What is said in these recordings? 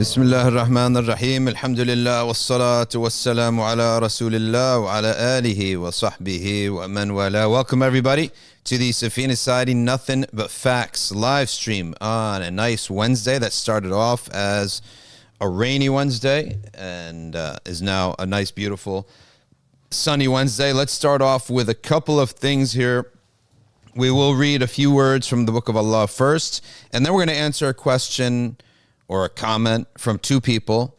بسم الله الرحمن الرحيم الحمد لله والصلاة والسلام على رسول الله وعلى آله وصحبه ومن والاه. Welcome everybody to the Safina Society Nothing But Facts live stream on a nice Wednesday that started off as a rainy Wednesday and is now a nice beautiful sunny Wednesday. Let's start off with a couple of things here. We will read a few words from the Book of Allah first, and then we're going to answer a question or a comment from two people.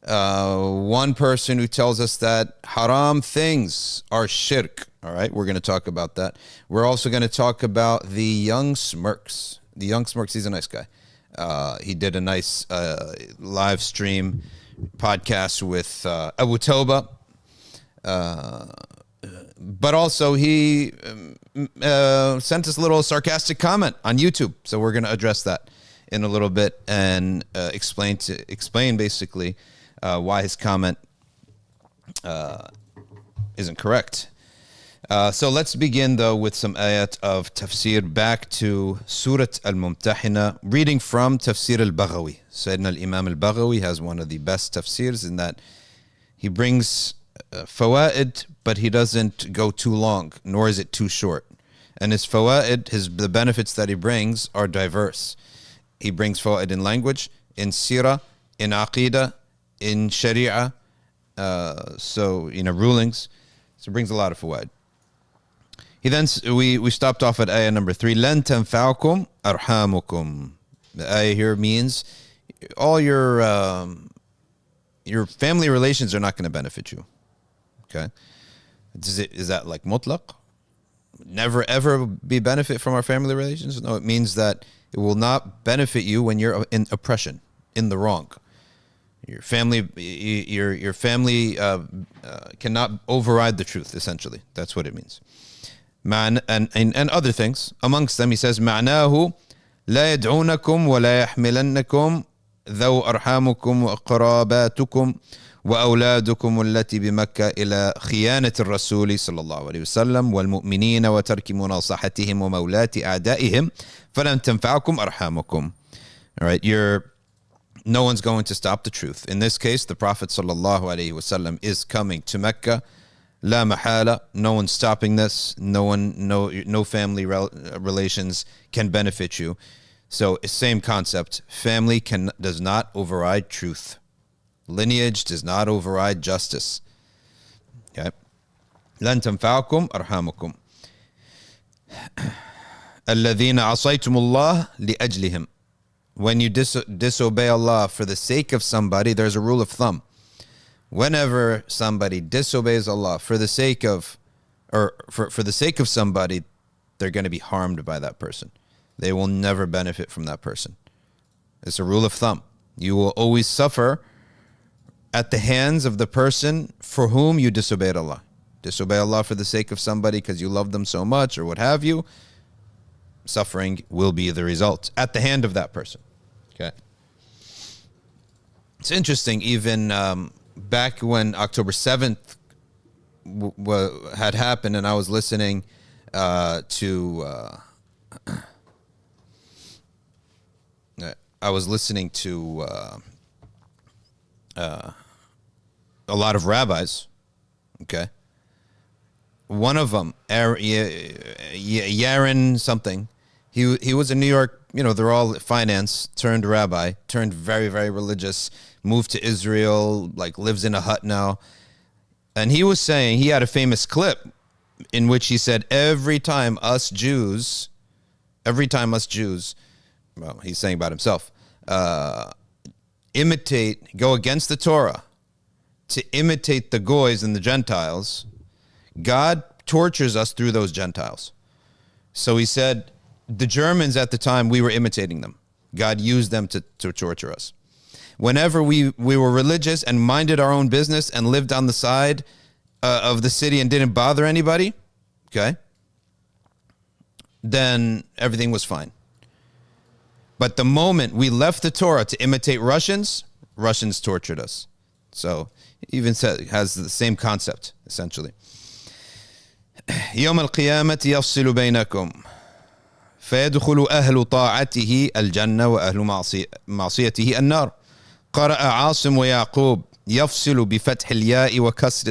One person who tells us that haram things are shirk. All right, we're going to talk about that. We're also going to talk about the Young Smirks. The Young Smirks, he's a nice guy. He did a nice live stream podcast with Abu Toba. But also he sent us a little sarcastic comment on YouTube. So we're going to address that in a little bit and explain basically why his comment isn't correct. So let's begin though with some ayat of Tafsir back to Surah Al-Mumtahina, reading from Tafsir al-Baghawi. Sayyidina al-Imam al-Baghawi has one of the best tafsirs in that he brings fawaid, but he doesn't go too long, nor is it too short. And his fawaid, the benefits that he brings are diverse. He brings fawaid in language, in sirah, in aqidah, in sharia, rulings. So he brings a lot of fawaid. He then, we stopped off at ayah number 3. لَن تَنْفَعُكُمْ أَرْحَامُكُمْ. The ayah here means all your family relations are not going to benefit you. Okay? Is that like mutlaq? Never ever be benefit from our family relations? No, it means that it will not benefit you when you're in oppression, in the wrong. Your family cannot override the truth, essentially. That's what it means. And other things. Amongst them, he says, معناه لا يدعونكم ولا يحملنكم ذو أرحامكم وقراباتكم وأولادكم التي بمكة إلى خيانة الرسول صلى الله عليه وسلم والمؤمنين وترك مناصحتهم ومولاة أعدائهم فلن تنفعكم أرحامكم. All right, no one's going to stop the truth. In this case, the Prophet صلى الله عليه وسلم is coming to Mecca. لا محالة, no one's stopping this. No family relations can benefit you. So, same concept. Family does not override truth. Lineage does not override justice. Okay. لن تنفعكم أرحامكم الذين عصيتم الله لأجلهم. When you disobey Allah for the sake of somebody, there's a rule of thumb. Whenever somebody disobeys Allah for the sake of, or for the sake of somebody, they're going to be harmed by that person. They will never benefit from that person. It's a rule of thumb. You will always suffer at the hands of the person for whom you disobeyed Allah. Disobey Allah for the sake of somebody because you love them so much or what have you, suffering will be the result at the hand of that person. Okay. It's interesting, even back when October 7th had happened and I was listening to a lot of rabbis, okay? One of them, Yaron something, he was in New York, they're all finance, turned rabbi, turned very, very religious, moved to Israel, lives in a hut now. And he was saying, he had a famous clip in which he said, every time us Jews, well, he's saying about himself, go against the Torah, to imitate the Goys and the Gentiles, God tortures us through those Gentiles. So he said, the Germans at the time, we were imitating them. God used them to torture us. Whenever we were religious and minded our own business and lived on the side of the city and didn't bother anybody, okay, then everything was fine. But the moment we left the Torah to imitate Russians tortured us. So even has the same concept, essentially. يوم القيامة يفصل بينكم فيدخل أهل طاعته الجنة وأهل معصيته النار قرأ عاصم ويعقوب يفصل بفتح الياء وكسر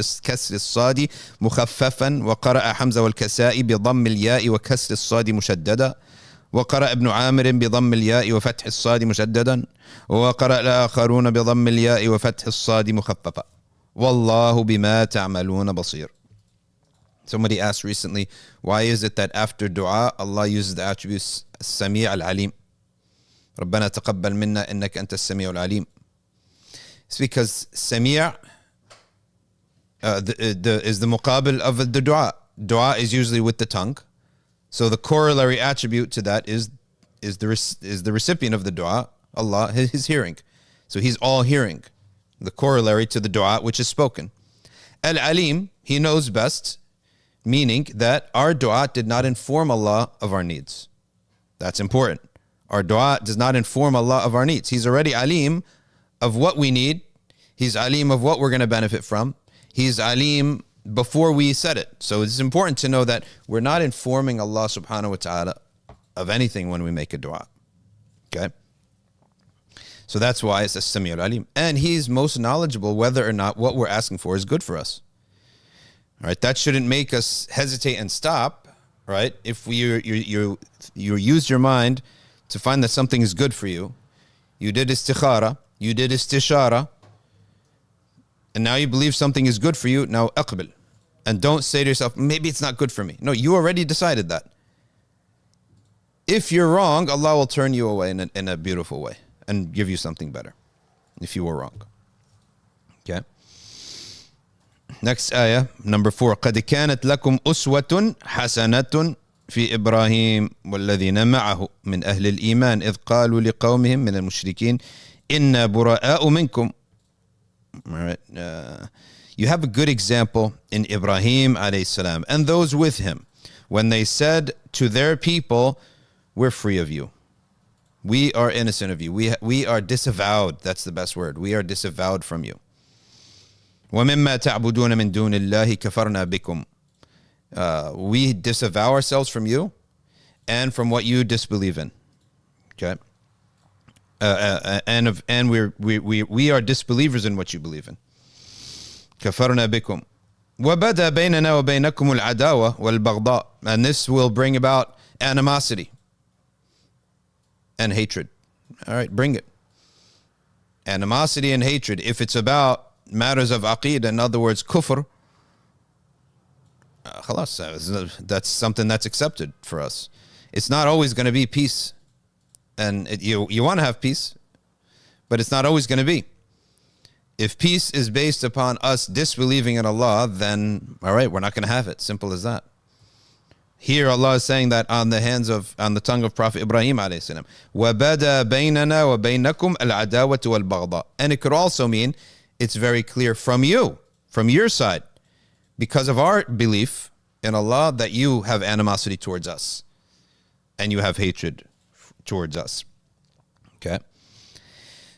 الصاد مخففا، وقرأ حمزة والكسائي بضم الياء وكسر الصاد مشددا، وقرأ ابن عامر بضم الياء وفتح الصاد مشددا، وقرأ الآخرون بضم الياء وفتح الصاد مخففا. والله بما تعملون بصير. Somebody asked recently, why is it that after dua, Allah uses the attributes السميع العليم? ربنا تقبل منا إنك أنت السميع العليم. It's because Sami' is the muqabil of the dua. Dua is usually with the tongue. So the corollary attribute to that is the recipient of the dua, Allah, his hearing. So he's all hearing. The corollary to the dua which is spoken. Al-Alim, he knows best, meaning that our dua did not inform Allah of our needs. That's important. Our dua does not inform Allah of our needs. He's already alim of what we need. He's alim of what we're going to benefit from. He's alim before we said it. So it's important to know that we're not informing Allah subhanahu wa ta'ala of anything when we make a dua. Okay? So that's why it's as-Sami' al-Alim. And he's most knowledgeable whether or not what we're asking for is good for us. All right? That shouldn't make us hesitate and stop, right? If you use your mind to find that something is good for you, you did istikhara, you did istishara, and now you believe something is good for you, now aqbil. And don't say to yourself, maybe it's not good for me. No, you already decided that. If you're wrong, Allah will turn you away in a beautiful way and give you something better if you were wrong. Okay? Next ayah, number 4. قَدْ كَانَتْ لَكُمْ أُسْوَةٌ حَسَنَةٌ في إبراهيم والذين معه من أهل الإيمان إذ قالوا لقومهم من المشركين إنا براء منكم. All right. You have a good example in Ibrahim alayhi salam and those with him when they said to their people, we're free of you. We are innocent of you. We are disavowed. That's the best word. We are disavowed from you. وَمِمَّا تَعْبُدُونَ مِن دُونِ اللَّهِ كَفَرْنَا بِكُمْ. We disavow ourselves from you and from what you disbelieve in. Okay? And we are disbelievers in what you believe in. كفرنا بكم وبدا بيننا وبينكم العداوة والبغضاء. And this will bring about animosity and hatred. All right, bring it. Animosity and hatred. If it's about matters of aqeedah, in other words, kufr, خلاص, that's something that's accepted for us. It's not always going to be peace. And you want to have peace, but it's not always going to be. If peace is based upon us disbelieving in Allah, then all right, we're not going to have it. Simple as that. Here Allah is saying that on the tongue of Prophet Ibrahim alayhi salam. وَبَدَى بَيْنَنَا وَبَيْنَكُمْ الْعَدَاوَةُ وَالْبَغْضَاءُ. And it could also mean it's very clear from you, from your side, because of our belief in Allah, that you have animosity towards us and you have hatred towards us. Okay?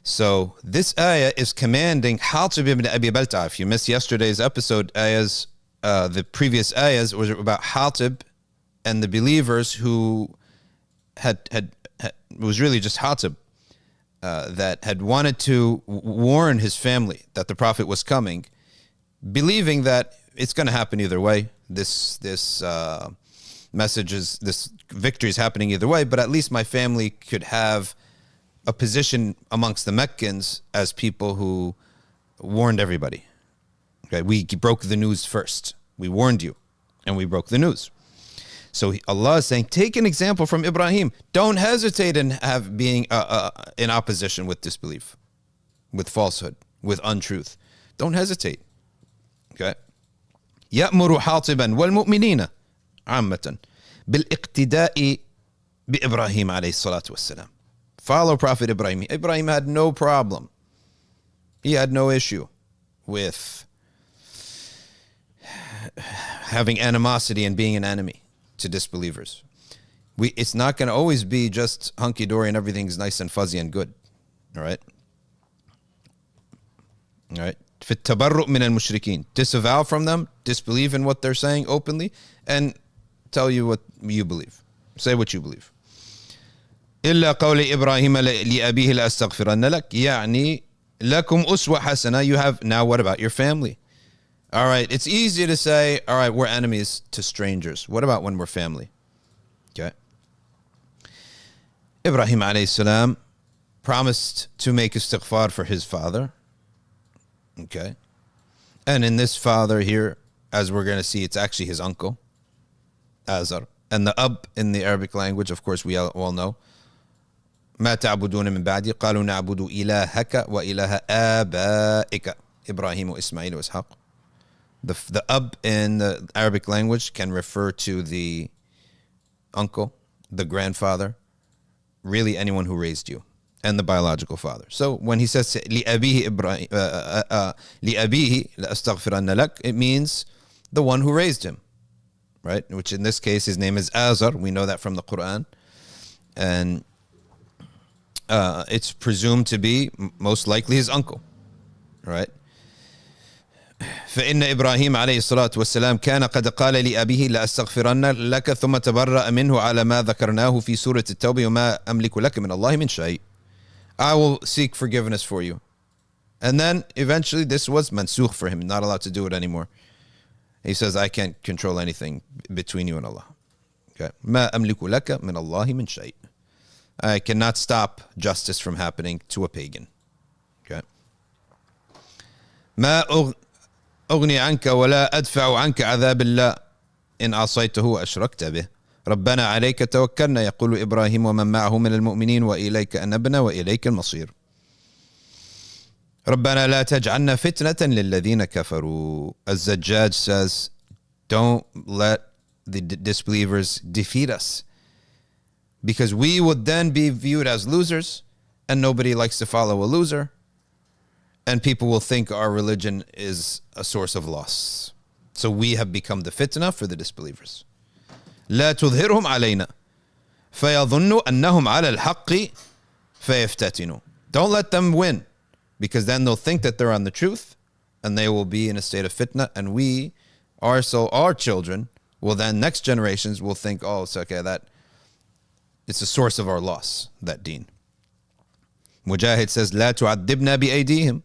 So this ayah is commanding Hatib ibn Abi Balta'a. If you missed yesterday's episode, the previous ayahs was about Hatib and the believers who had was really just Hatib that had wanted to warn his family that the Prophet was coming, believing that it's going to happen either way. This victory is happening either way, but at least my family could have a position amongst the Meccans as people who warned everybody. Okay, we broke the news first. We warned you, and we broke the news. So Allah is saying, take an example from Ibrahim. Don't hesitate in being in opposition with disbelief, with falsehood, with untruth. Don't hesitate. Okay. يأمر حاطبا والمؤمنين عامة بالاقتداء بإبراهيم عليه الصلاة والسلام. Follow Prophet Ibrahim. Ibrahim had no problem. He had no issue with having animosity and being an enemy to disbelievers. It's not going to always be just hunky-dory and everything's nice and fuzzy and good. All right? All right? في التبرؤ من المشركين. Disavow from them, disbelieve in what they're saying openly, and tell you what you believe. Say what you believe. إلا قول إبراهيم لأبيه لأستغفرن لك. يعني لَكُمْ أُسْوَةٌ حَسَنَةٌ. You have, now what about your family? All right, it's easy to say, all right, we're enemies to strangers. What about when we're family? Okay. Ibrahim alayhi salam promised to make istighfar for his father. Okay. And in this father here, as we're going to see, it's actually his uncle, Azar. And the ab in the Arabic language, of course, we all know. ما تعبدون من بعدي قالوا نعبد إلهك وإله آبائك إبراهيم وإسماعيل وإسحاق. The ab in the Arabic language can refer to the uncle, the grandfather, really anyone who raised you, and the biological father. So when he says لأبيه لأستغفرن لك, it means the one who raised him, right? Which in this case, his name is Azar. We know that from the Quran. And it's presumed to be most likely his uncle, right? فإن إبراهيم عليه الصلاة والسلام كان قد قال لأبيه لأستغفرن لك ثم تبرأ منه على ما ذكرناه في سورة التوبة وما أملك لك من الله من شيء. I will seek forgiveness for you. And then eventually this was mansukh for him, not allowed to do it anymore. He says, I can't control anything between you and Allah. Okay. ما أملك لك من الله من شيء. I cannot stop justice from happening to a pagan. Okay. ما أغني عنك ولا أدفع عنك عذاب الله إن عصيته وأشركت به ربنا عليك توكلنا يقول إبراهيم ومن معه من المؤمنين وإليك أنبنا وإليك المصير ربنا لا تجعلنا فتنة للذين كفروا. Az-Zajjaj says, don't let the disbelievers defeat us, because we would then be viewed as losers, and nobody likes to follow a loser, and people will think our religion is a source of loss. So we have become the fitna for the disbelievers. لا تظهرهم علينا فيظنوا أنهم على الحق فيفتتنوا. Don't let them win, because then they'll think that they're on the truth, and they will be in a state of fitna, and we are, so our children will then, next generations will think, oh, it's okay, that it's a source of our loss, that deen. Mujahid says, لا تعذبنا بأيديهم.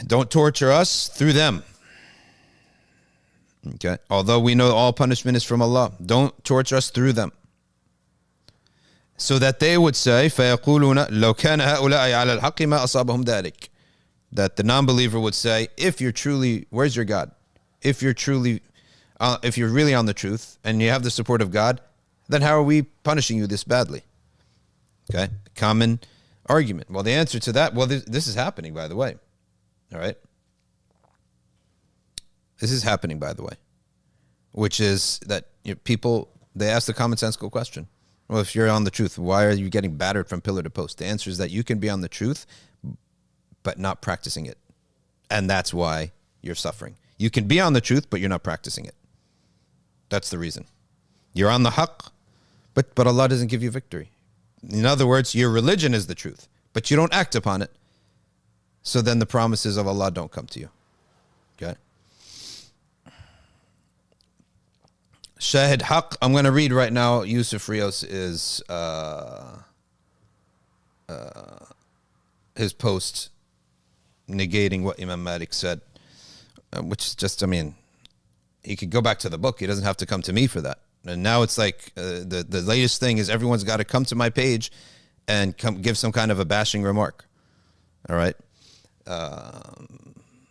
Don't torture us through them. Okay. Although we know all punishment is from Allah, don't torture us through them. So that they would say, فَيَقُولُونَ لَوْ كَانَ هَؤُلَاءِ عَلَى الْحَقِّ مَا أَصَابَهُمْ ذَلِكَ. That the non-believer would say, if you're truly, where's your God? If you're truly, if you're really on the truth and you have the support of God, then how are we punishing you this badly? Okay. Common argument. Well, the answer to that, well, this is happening, by the way. All right. This is happening, by the way, which is that people, they ask the commonsensical question. Well, if you're on the truth, why are you getting battered from pillar to post? The answer is that you can be on the truth, but not practicing it. And that's why you're suffering. You can be on the truth, but you're not practicing it. That's the reason. You're on the haqq, but Allah doesn't give you victory. In other words, your religion is the truth, but you don't act upon it. So then the promises of Allah don't come to you. Okay? Shahid Haq, I'm going to read right now. Yusuf Rios is his post negating what Imam Malik said, which is just, I mean, he could go back to the book. He doesn't have to come to me for that. And now it's like the latest thing is everyone's got to come to my page and give some kind of a bashing remark. All right.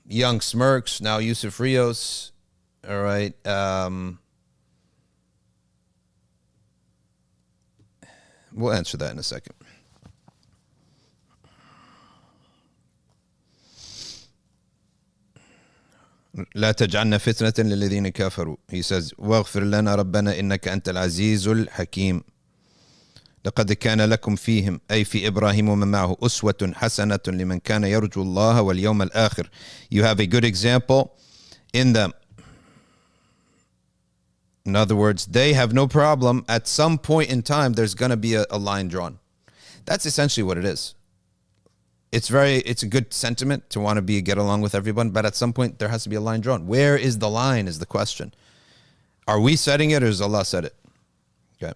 Young Smirks, now Yusuf Rios. All right. We'll answer that in a second. لا تجعلنا فتنة للذين كفروا. He says واغفر لنا ربنا إنك أنت العزيز الحكيم. لقد كان لكم فيهم أي في إبراهيم ومن معه أسوة حسنة لمن كان يرجو الله واليوم الآخر. You have a good example in them. In other words, they have no problem. At some point in time, there's going to be a line drawn. That's essentially what it is. It's a good sentiment to want to get along with everyone, but at some point there has to be a line drawn. Where is the line is the question. Are we setting it or has Allah said it? Okay.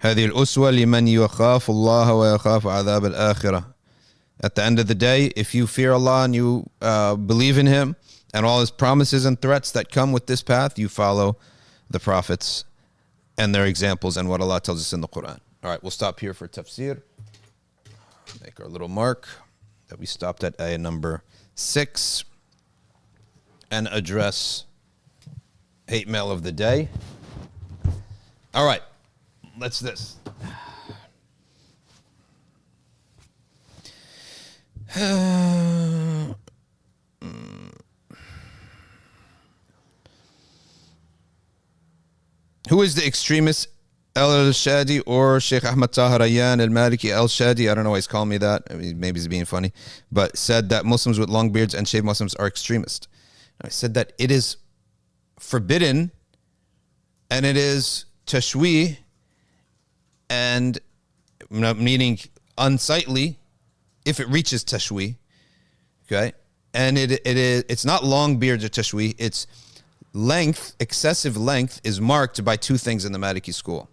هذه الأسوة لمن يخاف الله ويخاف عذاب الآخرة. At the end of the day, if you fear Allah and you believe in Him and all His promises and threats that come with this path, you follow the prophets and their examples and what Allah tells us in the Quran. All right, we'll stop here for Tafsir. Make our little mark that we stopped at ayah number 6 and address hate mail of the day. All right, let's this. Who is the extremist? Shadee or Shaykh Ahmad Tahir Ayyan al-Maliki Shadee, I don't know why he's calling me that. I mean, maybe he's being funny, but said that Muslims with long beards and shaved Muslims are extremists. I said that it is forbidden and it is tashwih, and meaning unsightly if it reaches tashwih, okay? And it's not long beards or tashwih, it's length, excessive length is marked by two things in the Maliki school.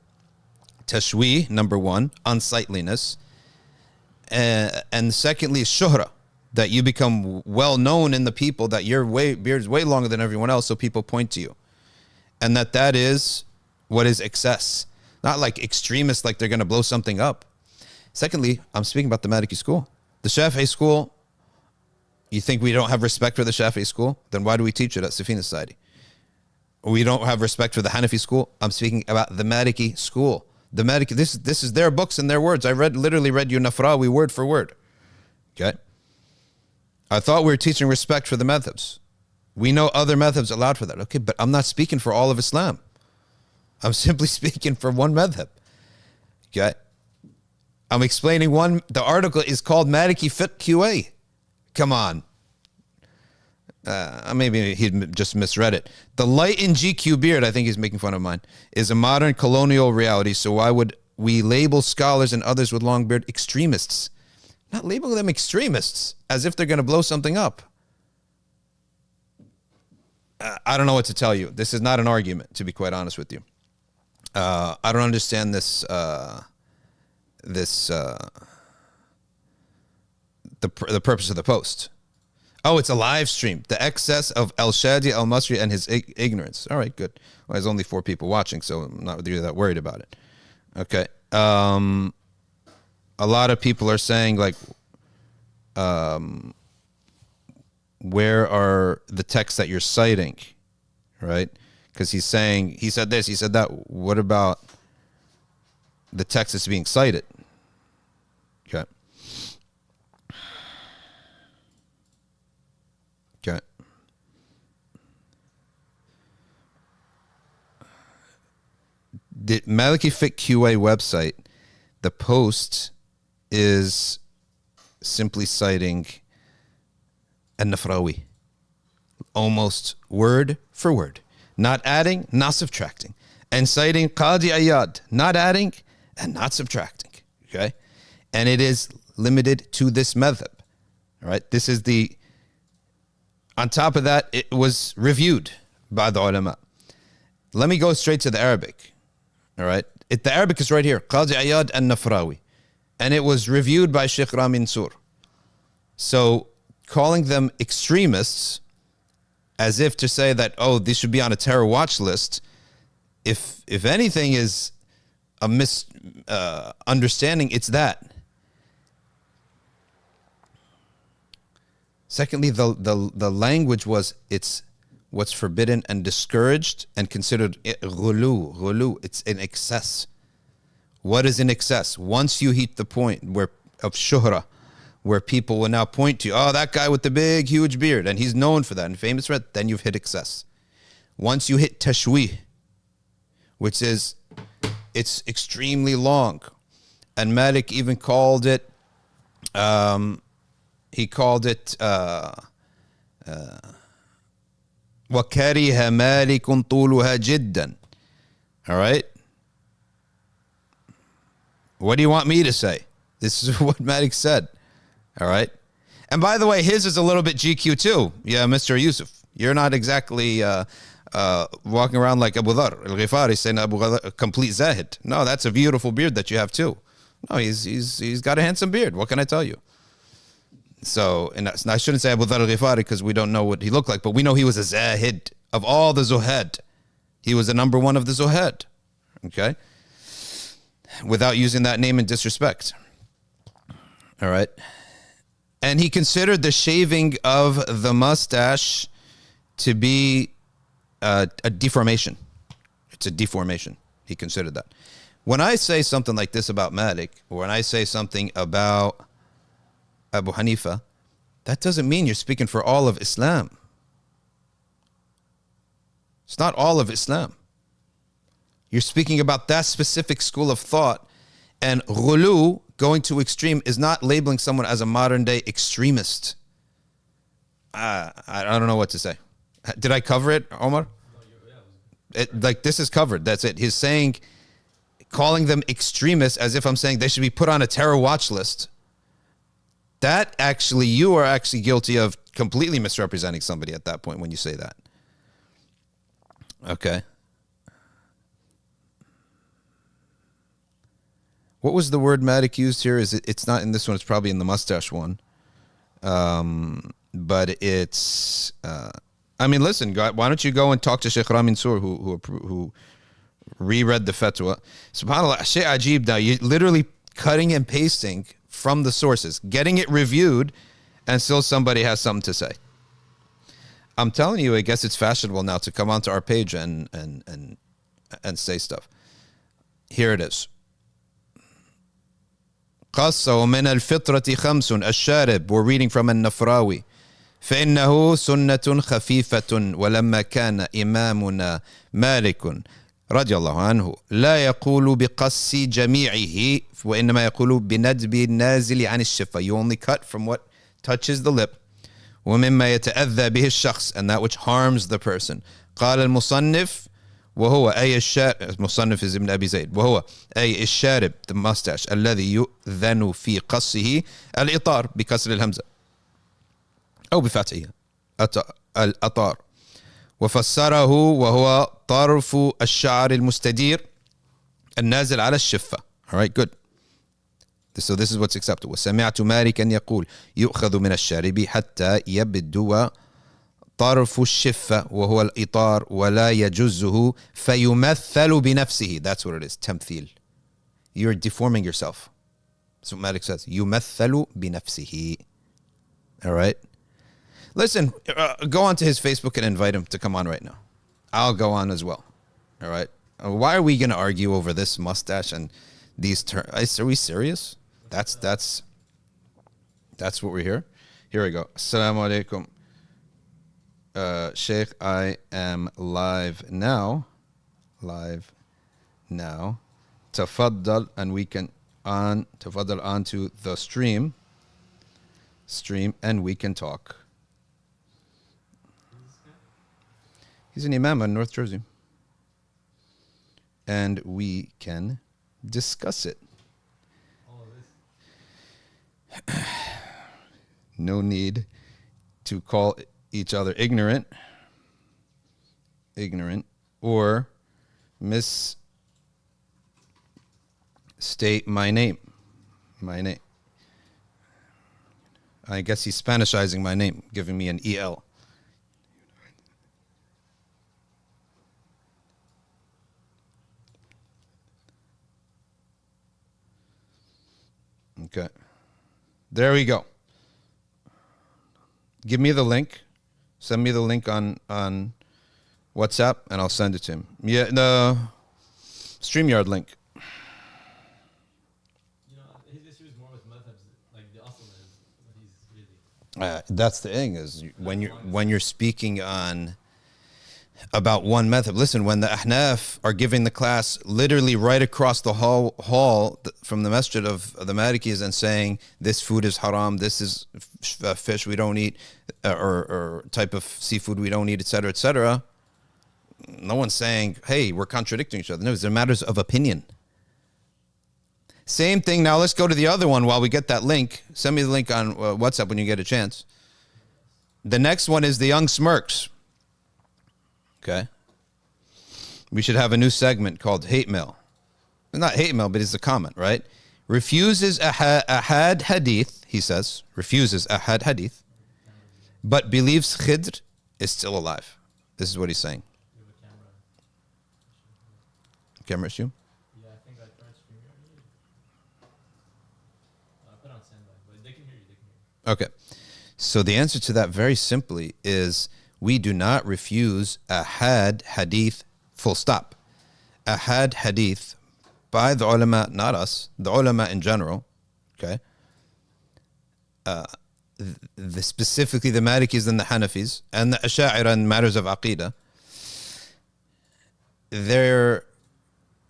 Tashwih, number one, unsightliness, and secondly, shuhra, that you become well known in the people, that your beard is way longer than everyone else, so people point to you, and that is what is excess, not like extremists, like they're going to blow something up. Secondly, I'm speaking about the Maliki school, the Shafi'i school. You think we don't have respect for the Shafi'i school? Then why do we teach it at Safina Society? We don't have respect for the Hanafi school. I'm speaking about the Maliki school. The Maliki, this is their books and their words. I literally read you Nafrawi word for word. Okay? I thought we were teaching respect for the madhabs. We know other madhabs allowed for that. Okay, but I'm not speaking for all of Islam. I'm simply speaking for one madhab. Okay? I'm explaining one. The article is called Maliki Fiqh QA. Come on. Maybe he just misread it. The light in GQ beard, I think he's making fun of mine, is a modern colonial reality. So why would we label scholars and others with long beard extremists? Not label them extremists as if they're going to blow something up. I don't know what to tell you. This is not an argument, to be quite honest with you. I don't understand the purpose of the post. Oh, it's a live stream. The excess of Shadee, Elmasry, and his ignorance. All right, good. Well, there's only 4 people watching, so I'm not really that worried about it. Okay. A lot of people are saying, like, where are the texts that you're citing, right? Because he's saying, he said this, he said that. What about the text that's being cited? Okay. Okay. The Maliki Fiqh QA website, the post is simply citing an-Nafrawi, almost word for word, not adding, not subtracting, and citing Qadi Ayyad, not adding and not subtracting. Okay, and it is limited to this madhab. All right, this is the. On top of that, it was reviewed by the ulama. Let me go straight to the Arabic. All right. The Arabic is right here. Qadi Ayyad and Nafrawi. And it was reviewed by Shaykh Ramin Sur. So calling them extremists as if to say that, oh, this should be on a terror watch list, if anything is a misunderstanding, it's that. Secondly, the language was, it's what's forbidden and discouraged and considered ghulu. It's in excess. What is in excess? Once you hit the point of shuhra, where people will now point to you, oh, that guy with the big, huge beard, and he's known for that and famous for it, then you've hit excess. Once you hit tashwih, which is, it's extremely long, and Malik even called it, he called it وَكَرِهَ مَالِكٌ طُولُهَا جِدًّا. All right? What do you want me to say? This is what Malik said. All right? And by the way, his is a little bit GQ too. Yeah, Mr. Yusuf. You're not exactly walking around like Abu Dhar al-Ghifari saying Abu Dhar, a complete Zahid. No, that's a beautiful beard that you have too. No, he's got a handsome beard. What can I tell you? So, and I shouldn't say Abu Dhar al-Ghifari because we don't know what he looked like, but we know he was a Zahid. Of all the Zuhad, he was the number one of the Zuhad. Okay? Without using that name in disrespect. All right? And he considered the shaving of the mustache to be a deformation. It's a deformation. He considered that. When I say something like this about Malik, or when I say something about Abu Hanifa, that doesn't mean you're speaking for all of Islam. It's not all of Islam. You're speaking about that specific school of thought. And ghulu, going to extreme, is not labeling someone as a modern day extremist. I don't know what to say. Did I cover it, Omar? Like, this is covered. That's it. He's saying, calling them extremists as if I'm saying they should be put on a terror watch list. That actually, you are actually guilty of completely misrepresenting somebody at that point when you say that. Okay. What was the word Madik used here? It's not in this one. It's probably in the mustache one. But it's... I mean, listen, why don't you go and talk to Shaykh Ramin Sur, who reread the fatwa. SubhanAllah, Shaykh Ajib now, you're literally cutting and pasting from the sources, getting it reviewed, and still somebody has something to say. I'm telling you, I guess it's fashionable now to come onto our page and say stuff. Here it is. قصة ومن الفطرة خمس الشارب. We're reading from النفراوي. فإنه سنة خفيفة ولما كان إمامنا مالك رضي الله عنه لا يقول بقص جميعه وإنما يقول بندب النازل عن الشفة. You only cut from what touches the lip. ومما يتأذى به الشخص, and that which harms the person. قال المصنف وهو أي الشارب, المصنف is ibn Abi Zayd, وهو أي الشارب, the mustache, الذي يؤذن في قصه الإطار بكسر الهمزة أو بفتحها الأطار. وفسره وهو طرف الشعر المستدير النازل على الشفة. All right, good. So this is what's acceptable. وسمعت مالكا يقول يؤخذ من الشارب حتى يبدو طرف الشفة وهو الإطار ولا يجزه فيمثل بنفسه. That's what it is. تمثيل. You're deforming yourself. That's what Malik says. يمثل بنفسه. All right. Listen, go on to his Facebook and invite him to come on right now. I'll go on as well. All right. Why are we going to argue over this mustache and these terms? Are we serious? That's what we're here. Here we go. Assalamu alaikum. Shaykh, I am live now. Tafaddal, and we can tafaddal onto the stream, and we can talk. He's an imam in North Jersey. And we can discuss it. No need to call each other ignorant, or misstate my name. I guess he's Spanishizing my name, giving me an EL. Okay. There we go. Give me the link. Send me the link on WhatsApp, and I'll send it to him. Yeah, the StreamYard link. You know, his issue is more with madhabs, like the asl is what he's really. That's the thing, is when you're speaking on about one method. Listen, when the Ahnaf are giving the class literally right across the hall from the masjid of the Malikis and saying this food is haram, this is fish we don't eat, or type of seafood we don't eat, etc., etc. No one's saying, hey, we're contradicting each other. No, they're matters of opinion. Same thing. Now let's go to the other one while we get that link. Send me the link on WhatsApp when you get a chance. The next one is the Young Smirks. Okay. We should have a new segment called Hate Mail. Not hate mail, but it's a comment, right? Refuses ahad hadith, he says. Refuses ahad hadith, but believes Khidr is still alive. This is what he's saying. You have a camera. Camera issue? Yeah, I think I tried streaming already. I put on standby, but they can hear you. They can hear you. Okay. So the answer to that very simply is we do not refuse ahad hadith, full stop. Ahad hadith by the ulama, not us, the ulama in general, okay? Specifically the Malikis and the Hanafis and the Asha'ira in matters of Aqidah, their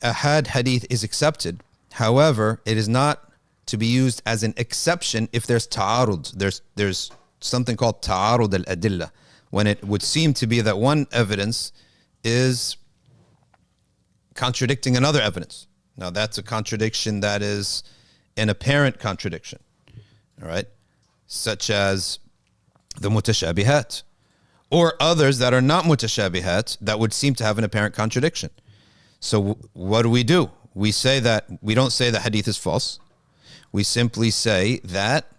ahad hadith is accepted. However, it is not to be used as an exception if there's ta'arud. There's something called ta'arud al-adillah, when it would seem to be that one evidence is contradicting another evidence. Now that's a contradiction that is an apparent contradiction, all right? Such as the mutashabihat, or others that are not mutashabihat that would seem to have an apparent contradiction. So what do? We say that, we don't say that hadith is false. We simply say that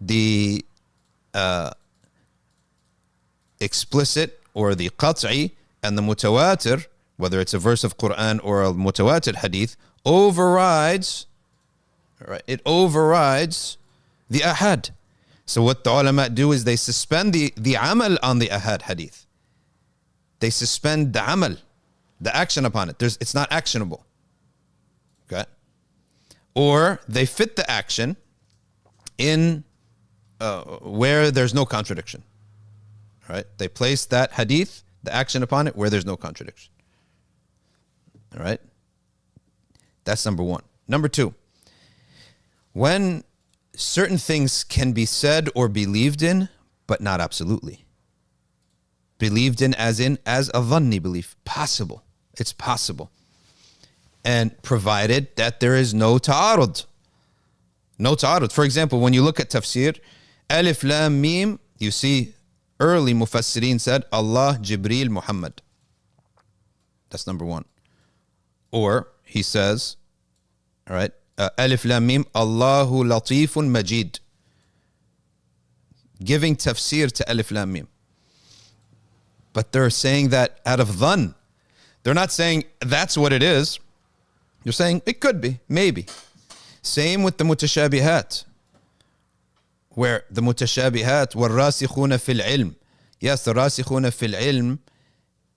the explicit or the qat'i and the mutawatir, whether it's a verse of Quran or a mutawatir hadith, overrides, right? It overrides the ahad. So what the ulama do is they suspend the amal on the ahad hadith. They suspend the amal, the action upon it. It's not actionable. Okay? Or they fit the action in where there's no contradiction. All right? They place that hadith, the action upon it, where there's no contradiction. All right? That's number one. Number two, when certain things can be said or believed in, but not absolutely. Believed in as a dhanni belief. Possible. It's possible. And provided that there is no ta'arud. No ta'arud. For example, when you look at Tafsir, Alif Lam Mim, you see early Mufassirin said, Allah, Jibreel, Muhammad. That's number one. Or he says, all right, Alif Lam Mim, Allahu Latifun Majid. Giving tafsir to Alif Lam Mim. But they're saying that out of dhann. They're not saying that's what it is. They're saying it could be, maybe. Same with the mutashabihat. Where the mutashabihat, وَالرَّاسِخُونَ فِي الْعِلْمِ. Yes, the rasikhuna fil ilm,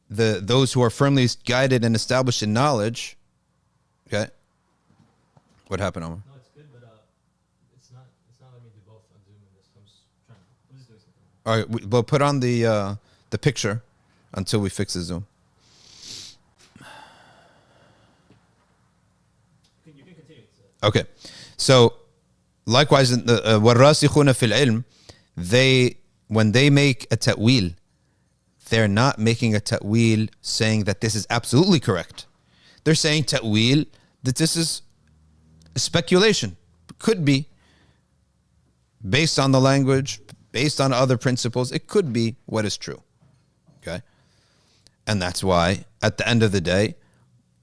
those who are firmly guided and established in knowledge. Okay. What happened, Omar? No, it's good, but it's not letting me do both on Zoom and this. I'm just doing something. All right, we'll put on the picture until we fix the Zoom. You can continue. Okay. So, likewise, in the وَالرَّاسِخُونَ فِي الْعِلْمِ, when they make a ta'wil, they're not making a ta'wil saying that this is absolutely correct. They're saying ta'wil that this is speculation. Could be based on the language, based on other principles. It could be what is true. Okay? And that's why, at the end of the day,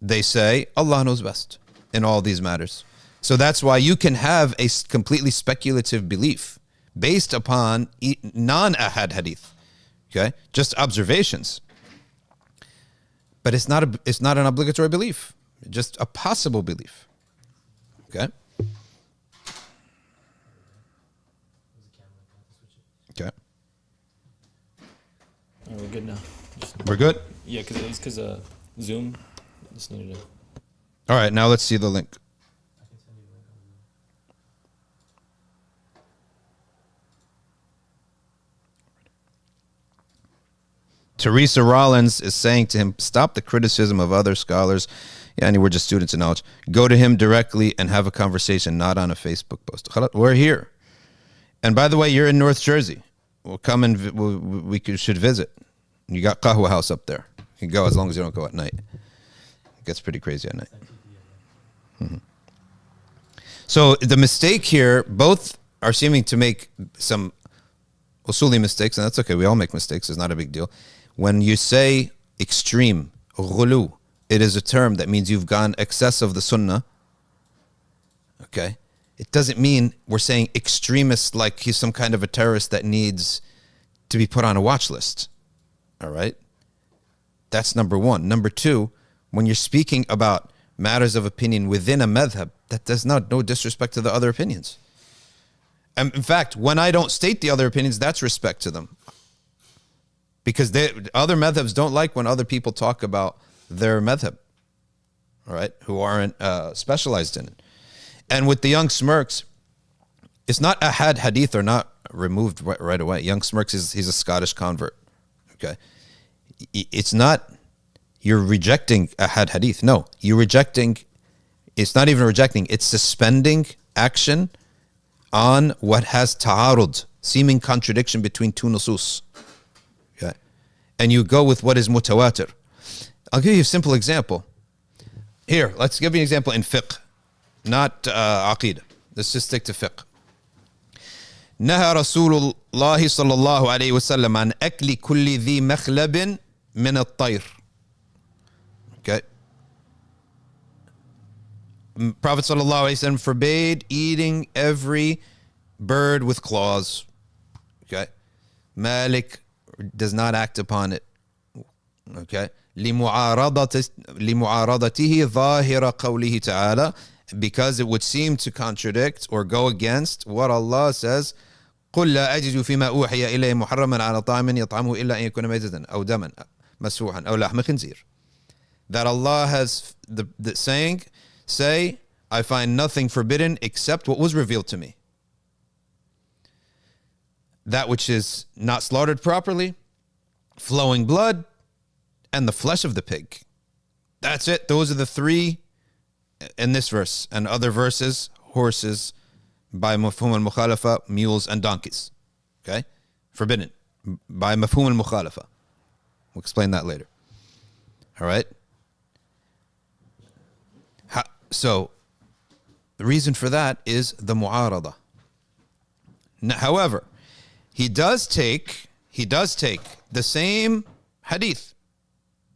they say Allah knows best in all these matters. So that's why you can have a completely speculative belief based upon non-ahad hadith. Okay? Just observations. But it's not an obligatory belief. Just a possible belief. Okay? Okay. All right, we're good now. We're good? Yeah, because Zoom just needed to. All right, now let's see the link. I can send you the link on Zoom. Teresa Rollins is saying to him, stop the criticism of other scholars. Yeah, and we're just students of knowledge. Go to him directly and have a conversation, not on a Facebook post. We're here. And by the way, you're in North Jersey. We'll come and we should visit. You got Qahwa House up there. You can go as long as you don't go at night. It gets pretty crazy at night. Mm-hmm. So the mistake here, both are seeming to make some usuli mistakes, and that's okay. We all make mistakes. It's not a big deal. When you say extreme, ghulu, it is a term that means you've gone excess of the sunnah. Okay? It doesn't mean we're saying extremist like he's some kind of a terrorist that needs to be put on a watch list. All right? That's number one. Number two, when you're speaking about matters of opinion within a madhab, that does not no disrespect to the other opinions. And in fact, when I don't state the other opinions, that's respect to them. Because other madhabs don't like when other people talk about their madhab, all right, who aren't specialized in it. And with the young smirks, it's not ahad hadith or not removed right away. Young smirks, he's a Scottish convert, okay? It's not you're rejecting ahad hadith. No, you're rejecting, it's not even rejecting, it's suspending action on what has ta'arud, seeming contradiction between two nusus. Okay? And you go with what is mutawatir. I'll give you a simple example. Here, let's give you an example in fiqh, not aqeedah. Let's just stick to fiqh. نهى رسول الله صلى الله عليه وسلم عن أكل كل ذي مخلب من الطير. Okay. Prophet صلى الله عليه وسلم forbade eating every bird with claws. Okay. Malik does not act upon it. Okay. لمعارضته ظاهر قوله تعالى, because it would seem to contradict or go against what Allah says, قل لا أجد فيما أوحي إلي محرما على طعام يطعمه إلا أن يكون ميتة أو دما مسفوحا أو لحم خنزير. That Allah has the saying, say, I find nothing forbidden except what was revealed to me. That which is not slaughtered properly, flowing blood, and the flesh of the pig. That's it. Those are the three in this verse and other verses. Horses, by mafhum al-mukhalafa, mules and donkeys. Okay? Forbidden by mafhum al-mukhalafa. We'll explain that later. All right? So, the reason for that is the mu'arada. However, he does take the same hadith,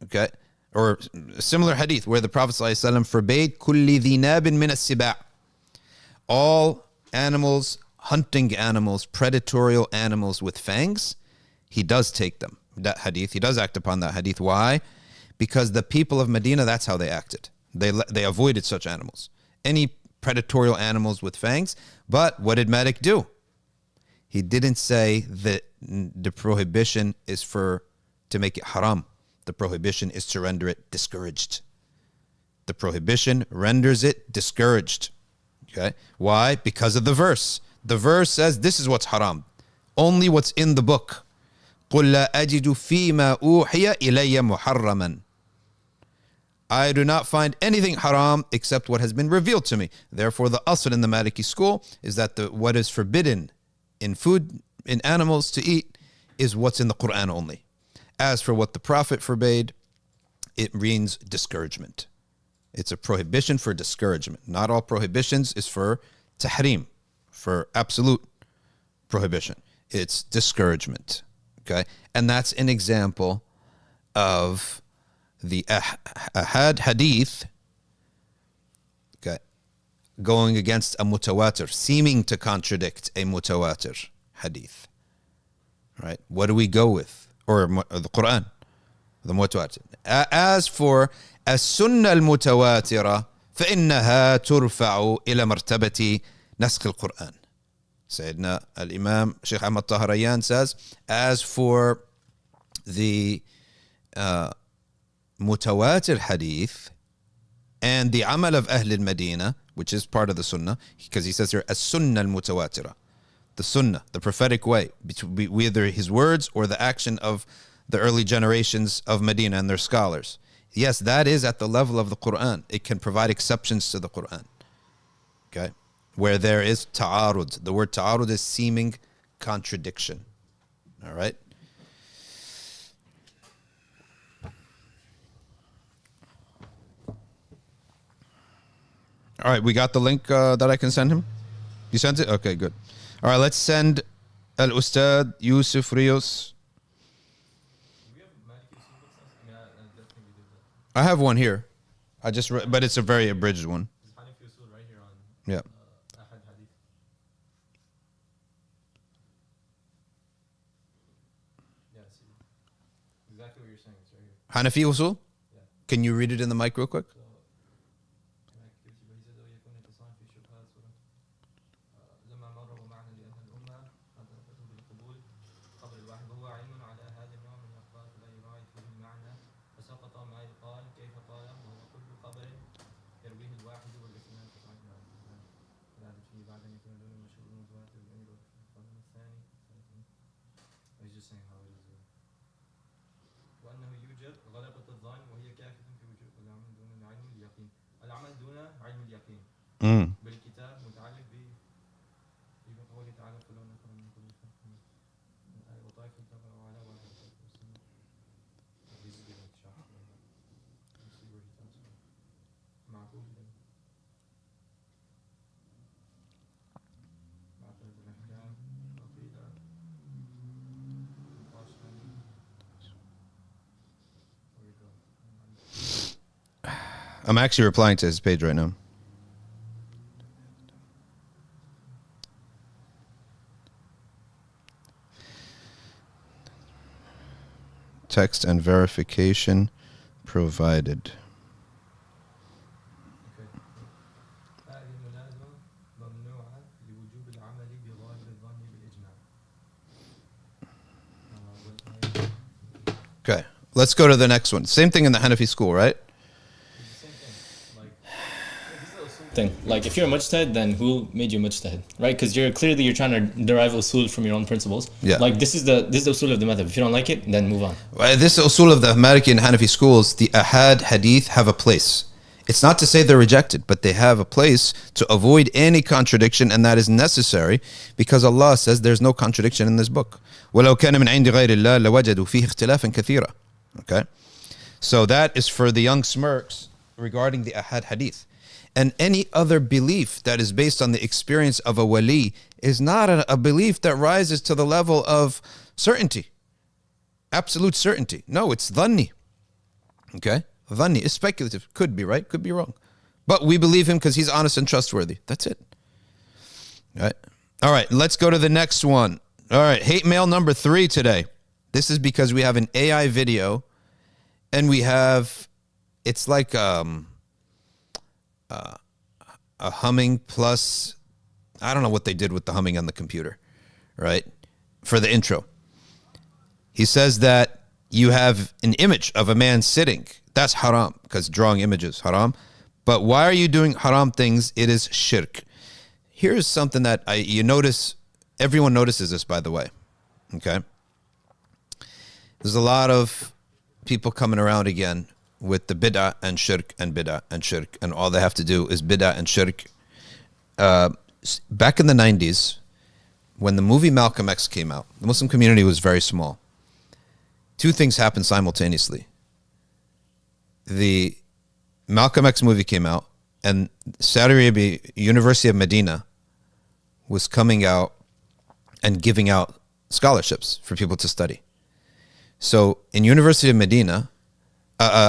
okay, or a similar hadith where the Prophet ﷺ forbade kulli dhinabin min as-siba', all animals, hunting animals, predatorial animals with fangs. He does take them, that hadith. He does act upon that hadith. Why? Because the people of Medina, that's how they acted. They avoided such animals, any predatorial animals with fangs. But what did Malik do? He didn't say that the prohibition is to make it haram. The prohibition is to render it discouraged. The prohibition renders it discouraged. Okay? Why? Because of the verse. The verse says this is what's haram. Only what's in the book. قُلْ لَا أَجِدُ فِي مَا أُوحِيَ إِلَيَّ مُحَرَّمًا. I do not find anything haram except what has been revealed to me. Therefore, the asl in the Maliki school is that what is forbidden in food, in animals to eat, is what's in the Quran only. As for what the Prophet forbade, it means discouragement. It's a prohibition for discouragement. Not all prohibitions is for tahrim, for absolute prohibition. It's discouragement. Okay? And that's an example of the ahad hadith, okay, going against a mutawatir, seeming to contradict a mutawatir hadith. Right? What do we go with? Or the Quran, the mutawatir. As for as-sunnah al-mutawatira, فإنها ترفع إلى مرتبة نسخ القرآن. Sayyidina al-Imam Shaykh Ahmad Taharayan says, as for the mutawatir hadith and the amal of Ahl al-Madinah, which is part of the sunnah, because he says here, as-sunnah al-mutawatira, the sunnah, the prophetic way, whether his words or the action of the early generations of Medina and their scholars. Yes, that is at the level of the Quran. It can provide exceptions to the Quran. Okay? Where there is ta'arud. The word ta'arud is seeming contradiction. All right? All right, we got the link that I can send him? You sent it? Okay, good. All right, let's send Al-Ustad Yusuf Rios. Do we have Maliki Sunnah? I mean, I definitely did I have one here. But it's a very abridged one. This Hanafi usul right here on Yeah. Ahad Hadith. Yeah, see. Exactly what you're saying. It's right here. Hanafi usul? Yeah. Can you read it in the mic real quick? So, لما مر ومعنى لأن الأمة قد أتته بالقبول قبل الواحد وهو علم على هذا النوع من الأخبار فلا يراعي فيه المعنى فسقط ما يقال كيف قال وهو كل خبر يرويه الواحد والاثنان فصحيح العدد فيه بعد أن يكون دون مشهور متواتر الأمر والقانون الثاني. He's just saying how it is. وأنه يوجد غلبة الظن وهي كافة في وجود العمل دون علم اليقين. العمل دون علم اليقين. بالكتاب متعلق بقوله تعالى فلو نفر من كل فرق من الآية وطائفة تبعوا على وطائفة والسنة. These are giving shock. Let's see where he talks about. معقول معقول الأحكام عقيدة أصلا. Where we go? I'm actually replying to his page right now. Text and verification provided. هذه الملازمة ممنوعة لوجوب العمل بظاهر الظن بالإجماع. Okay, let's go to the next one. Same thing in the Hanafi school, right? Thing. Like if you're a mujtahid, then who made you mujtahid, right? Because you're trying to derive usul from your own principles. Yeah. Like this is the usul of the madhab. If you don't like it, then move on. This usul of the Maliki and Hanafi schools, the Ahad Hadith have a place. It's not to say they're rejected, but they have a place to avoid any contradiction, and that is necessary because Allah says there's no contradiction in this book. وَلَوْ كَانَ مِنْ عِنْدِ غَيْرِ اللَّهِ لَوَجَدُوا فِيهِ اخْتِلَافًا كَثِيرًا. Okay? So that is for the young smirks regarding the Ahad Hadith. And any other belief that is based on the experience of a wali is not a belief that rises to the level of certainty, absolute certainty. No, it's dhanni. Okay? Dhanni is speculative. Could be right, could be wrong. But we believe him because he's honest and trustworthy. That's it. All right, let's go to the next one. All right, hate mail number 3 today. This is because we have an AI video and we have, it's like a humming plus, I don't know what they did with the humming on the computer, right? For the intro. He says that you have an image of a man sitting. That's haram, because drawing images, haram. But why are you doing haram things? It is shirk. Here's something that you notice, everyone notices this, by the way, okay? There's a lot of people coming around again with the bid'ah and shirk and bid'ah and shirk, and all they have to do is bid'ah and shirk. Back in the 90s, when the movie Malcolm X came out, the Muslim community was very small. 2 things happened simultaneously. The Malcolm X movie came out, and Saudi Arabia, University of Medina, was coming out and giving out scholarships for people to study. So in University of Medina,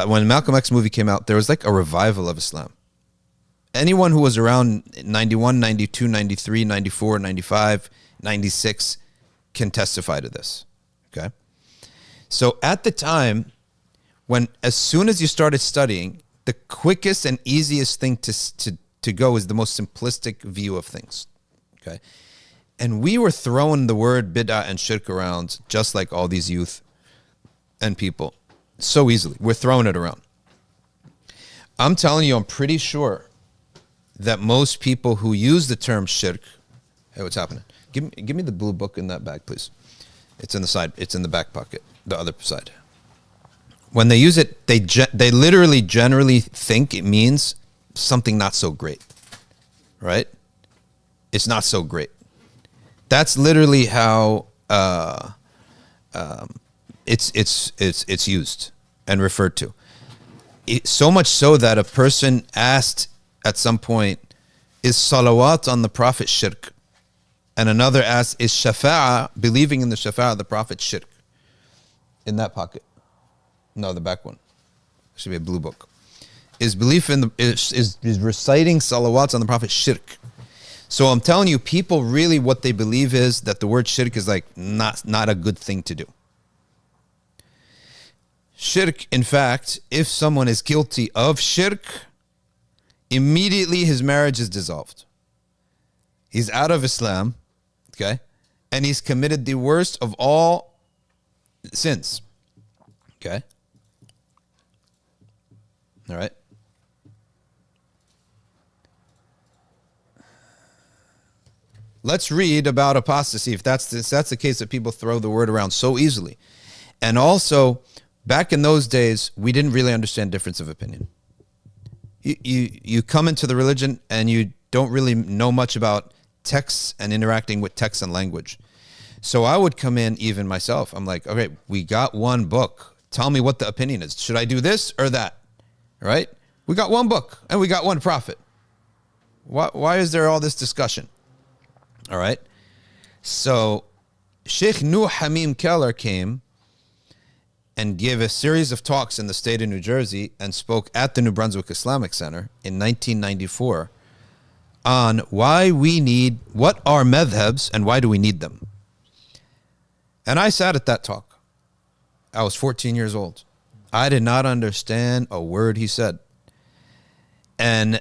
when Malcolm X movie came out, there was like a revival of Islam. Anyone who was around 91, 92, 93, 94, 95, 96 can testify to this. Okay? So at the time, as soon as you started studying, the quickest and easiest thing to go is the most simplistic view of things. Okay? And we were throwing the word bid'ah and shirk around just like all these youth and people. So easily. We're throwing it around. I'm telling you, I'm pretty sure that most people who use the term shirk, hey, what's happening? Give me the blue book in that bag, please. It's in the side. It's in the back pocket, the other side. When they use it, they literally generally think it means something not so great, right? It's not so great. That's literally how it's used and referred to. So much so that a person asked at some point, is salawat on the Prophet shirk? And another asked, is shafa'ah, believing in the shafa'ah of the Prophet shirk? In that pocket. No, the back one. should be a blue book. Is belief in the is reciting salawats on the Prophet shirk? So I'm telling you, people really what they believe is that the word shirk is like not a good thing to do. Shirk, in fact, if someone is guilty of shirk, immediately his marriage is dissolved. He's out of Islam, okay? And he's committed the worst of all sins, okay? All right? Let's read about apostasy, if that's the case that people throw the word around so easily. And also, back in those days, we didn't really understand difference of opinion. You come into the religion and you don't really know much about texts and interacting with text and language. So I would come in, even myself, I'm like, okay, we got one book. Tell me what the opinion is. Should I do this or that? Right? We got one book and we got one prophet. Why is there all this discussion? All right. So Sheikh Nuh Hamim Keller came and gave a series of talks in the state of New Jersey and spoke at the New Brunswick Islamic Center in 1994 on what are madhabs and why do we need them. And I sat at that talk. I was 14 years old. I did not understand a word he said. And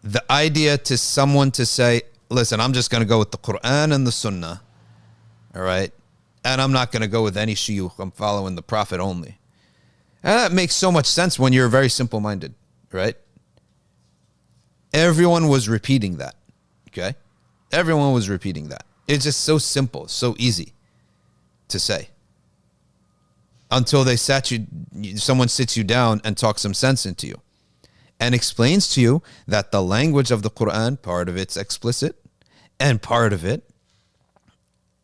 the idea to someone to say, listen, I'm just going to go with the Quran and the Sunnah, all right? And I'm not going to go with any shuyukh. I'm following the Prophet only. And that makes so much sense when you're very simple-minded, right? Everyone was repeating that, okay? Everyone was repeating that. It's just so simple, so easy to say. Until someone sits you down and talks some sense into you and explains to you that the language of the Quran, part of it's explicit and part of it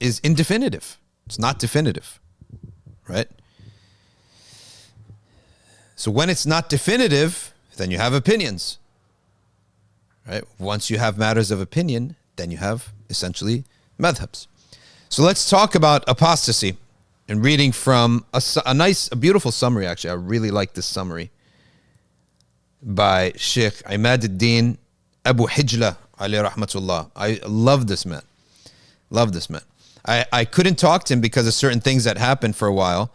is indefinitive. It's not definitive, right? So when it's not definitive, then you have opinions, right? Once you have matters of opinion, then you have essentially madhabs. So let's talk about apostasy and reading from a beautiful summary, actually. I really like this summary by Sheikh Imad al-Din Abu Hijla, alayhi rahmatullah. I love this man. Love this man. I couldn't talk to him because of certain things that happened for a while.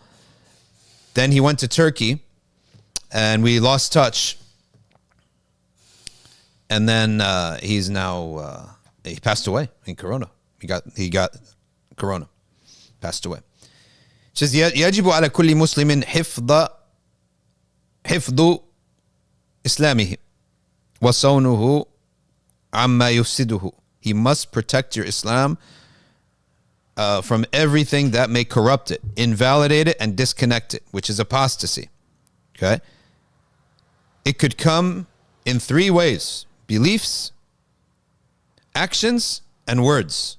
Then he went to Turkey and we lost touch. And then he passed away in Corona. He got Corona. Passed away. It says, يجب على كل مسلم حفظ إسلامه وصونه عما يفسده. He must protect your Islam from everything that may corrupt it, invalidate it, and disconnect it, which is apostasy. Okay? It could come in three ways: beliefs, actions, and words.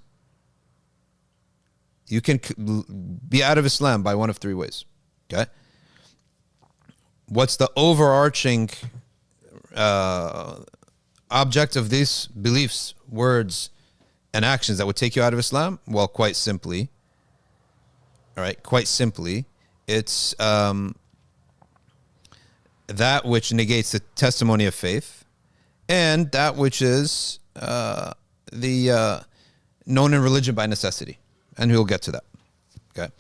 You can be out of Islam by one of three ways. Okay? What's the overarching object of these beliefs, words, and actions that would take you out of Islam? Well, quite simply, all right, it's that which negates the testimony of faith, and that which is the known in religion by necessity. And we'll get to that. Okay.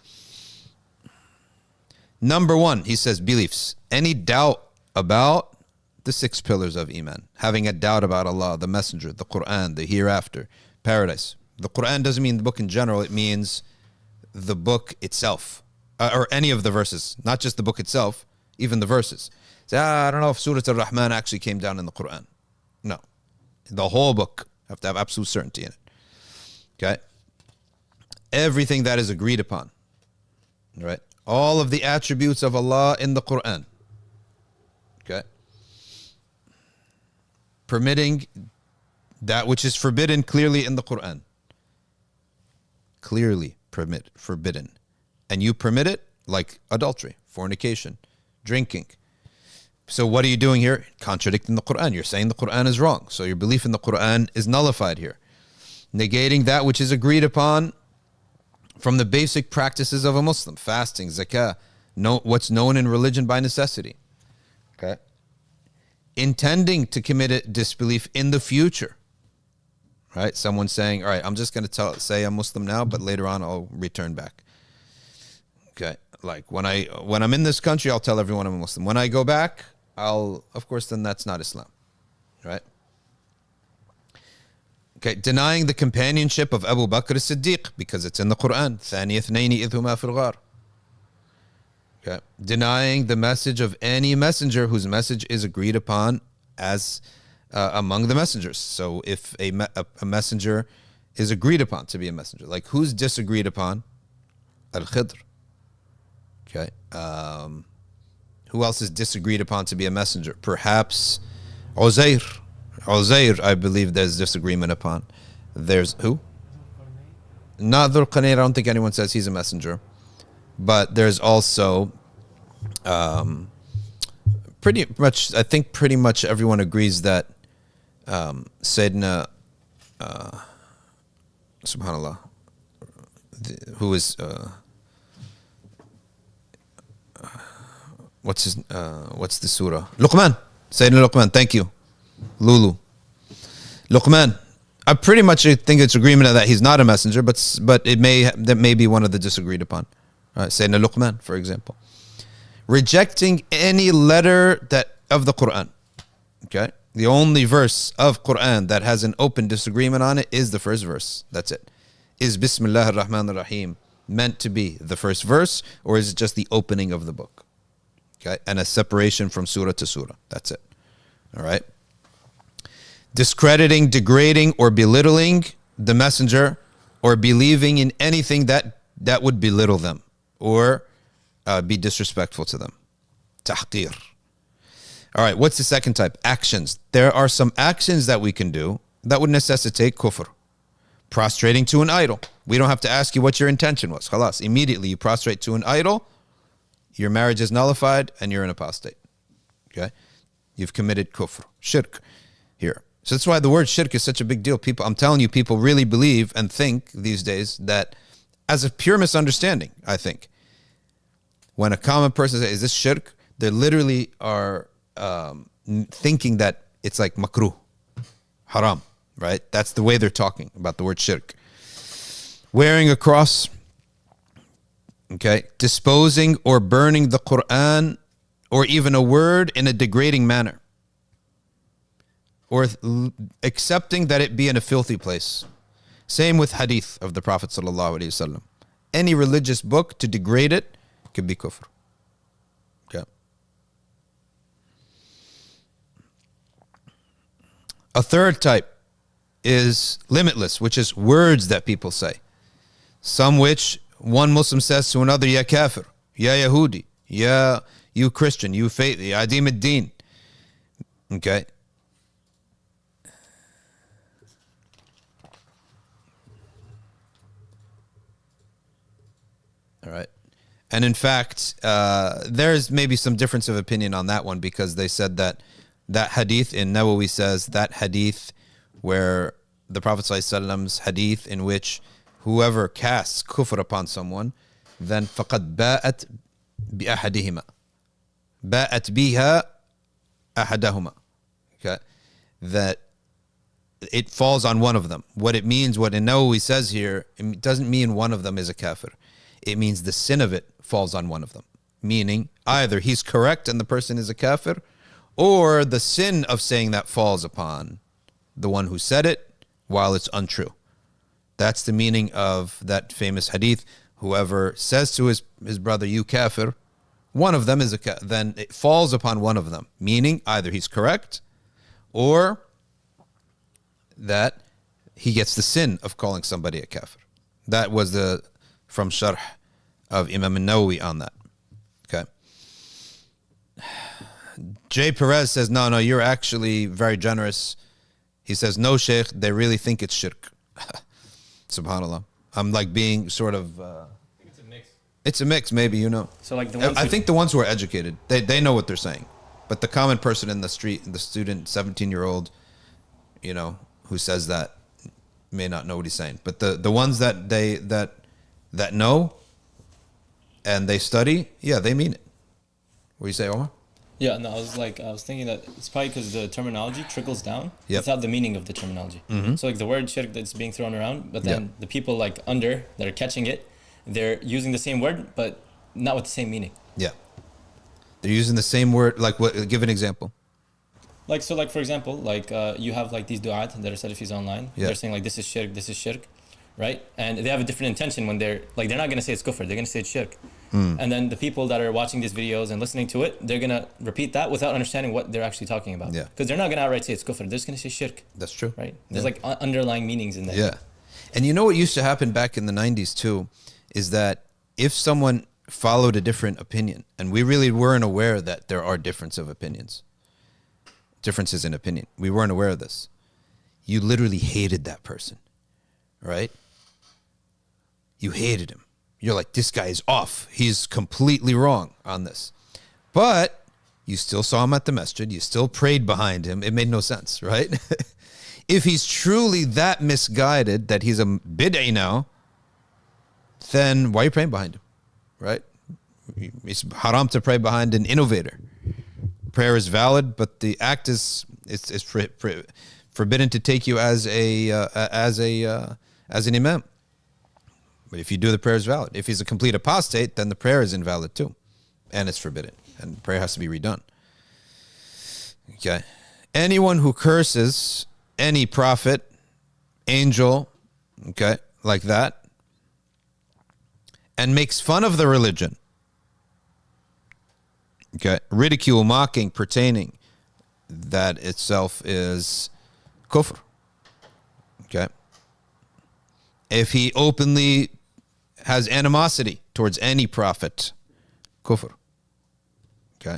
Number one, he says beliefs. Any doubt about the 6 pillars of Iman. Having a doubt about Allah, the Messenger, the Quran, the hereafter, paradise. The Quran doesn't mean the book in general. It means the book itself. Or any of the verses. Not just the book itself, even the verses. Say, I don't know if Surah Al-Rahman actually came down in the Quran. No. The whole book. You have to have absolute certainty in it. Okay. Everything that is agreed upon, right? All of the attributes of Allah in the Quran, okay? Permitting that which is forbidden clearly in the Quran. Clearly forbidden. And you permit it like adultery, fornication, drinking. So what are you doing here? Contradicting the Quran. You're saying the Quran is wrong. So your belief in the Quran is nullified here. Negating that which is agreed upon from the basic practices of a Muslim, fasting, zakah, what's known in religion by necessity, Okay. Intending to commit a disbelief in the future. Right? Someone saying, all right, I'm just going to say I'm Muslim now, but later on I'll return back. Okay. Like when I'm in this country, I'll tell everyone I'm a Muslim. When I go back, of course, then that's not Islam. Right? Okay. Denying the companionship of Abu Bakr as-Siddiq because it's in the Quran. ثاني اثنين إذ هما في الغار. Okay. Denying the message of any messenger whose message is agreed upon as among the messengers. So if a messenger is agreed upon to be a messenger, like who's disagreed upon? Al-Khidr. Okay. Who else is disagreed upon to be a messenger? Perhaps Uzair. Uzair, I believe there's disagreement upon. There's who? Not Dhul Qarnayn. I don't think anyone says he's a messenger. But there's also pretty much everyone agrees that Sayyidina subhanallah, who is what's the surah? Luqman. Sayyidina Luqman, thank you. Lulu. Luqman. I pretty much think it's agreement that he's not a messenger, but that may be one of the disagreed upon. Sayyidina Luqman, for example. Rejecting any letter of the Quran. Okay? The only verse of Quran that has an open disagreement on it is the first verse. That's it. Is Bismillah ar-Rahman ar-Rahim meant to be the first verse, or is it just the opening of the book? Okay? And a separation from surah to surah. That's it. All right? Discrediting, degrading, or belittling the messenger, or believing in anything that would belittle them or be disrespectful to them. Tahqir. All right, what's the second type? Actions. There are some actions that we can do that would necessitate kufr. Prostrating to an idol. We don't have to ask you what your intention was. Khalas. Immediately you prostrate to an idol, your marriage is nullified and you're an apostate. Okay? You've committed kufr. Shirk here. So that's why the word shirk is such a big deal. I'm telling you, people really believe and think these days that, as a pure misunderstanding, I think, when a common person says, is this shirk? They literally are thinking that it's like makruh, haram, right? That's the way they're talking about the word shirk. Wearing a cross, okay? Disposing or burning the Quran or even a word in a degrading manner. Or accepting that it be in a filthy place. Same with hadith of the Prophet sallallahu alaihi wasallam. Any religious book, to degrade it could be kufr. Okay. A third type is limitless, which is words that people say. Some which one Muslim says to another, Ya kafir, Ya Yahudi, Ya you Christian, you faith, Ya adim ad-din. Okay. All right. And in fact, there's maybe some difference of opinion on that one, because they said that hadith in Nawawi says that hadith where the Prophet ﷺ's hadith in which whoever casts kufr upon someone, then فَقَدْ بَاءَتْ بِأَحَدِهِمَا بَاءَتْ بِهَا أَحَدَهُمَا. Okay. That it falls on one of them. What it means, what in Nawawi says here, it doesn't mean one of them is a kafir. It means the sin of it falls on one of them. Meaning, either he's correct and the person is a kafir, or the sin of saying that falls upon the one who said it while it's untrue. That's the meaning of that famous hadith. Whoever says to his brother, you kafir, one of them is a kafir, then it falls upon one of them. Meaning, either he's correct, or that he gets the sin of calling somebody a kafir. That was from Sharh of Imam al-Nawawi on that. Okay. Jay Perez says, no, you're actually very generous. He says, no, Shaykh, they really think it's shirk. Subhanallah. I'm like being sort of... I think it's a mix. It's a mix, maybe, you know. So like I think the ones who are educated, they know what they're saying. But the common person in the street, the student, 17-year-old, you know, who says that may not know what he's saying. But the ones that know and they study, yeah, they mean it. What do you say, Omar? Yeah, no, I was thinking that it's probably because the terminology trickles down Yep. without the meaning of the terminology. So like the word shirk that's being thrown around, but then the people like under that are catching it, they're using the same word, but not with the same meaning. Yeah. They're using the same word. Like what? Give an example. Like, so like, for example, like you have like these du'at that are Salafis online. Yeah. They're saying like, this is shirk, right? And they have a different intention when they're not going to say it's kufr, they're going to say it's shirk. And then the people that are watching these videos and listening to it, they're going to repeat that without understanding what they're actually talking about. Yeah. Because they're not going to outright say it's kufr, they're just going to say shirk. That's true. Right? There's like underlying meanings in there. Yeah. And you know what used to happen back in the 90s too, is that if someone followed a different opinion, and we really weren't aware that there are differences in opinion. We weren't aware of this. You literally hated that person, right? You hated him. You're like, this guy is off. He's completely wrong on this. But you still saw him at the masjid. You still prayed behind him. It made no sense, right? If he's truly that misguided that he's a bid'i now, then why are you praying behind him, right? It's haram to pray behind an innovator. Prayer is valid, but the act is forbidden to take you as an imam. But if you do, the prayer is valid. If he's a complete apostate, then the prayer is invalid too, and it's forbidden, and prayer has to be redone. Okay, anyone who curses any prophet, angel, okay, like that, and makes fun of the religion, okay, ridicule, mocking, pertaining, that itself is kufr. Okay, if he openly has animosity towards any prophet, kufr. Okay.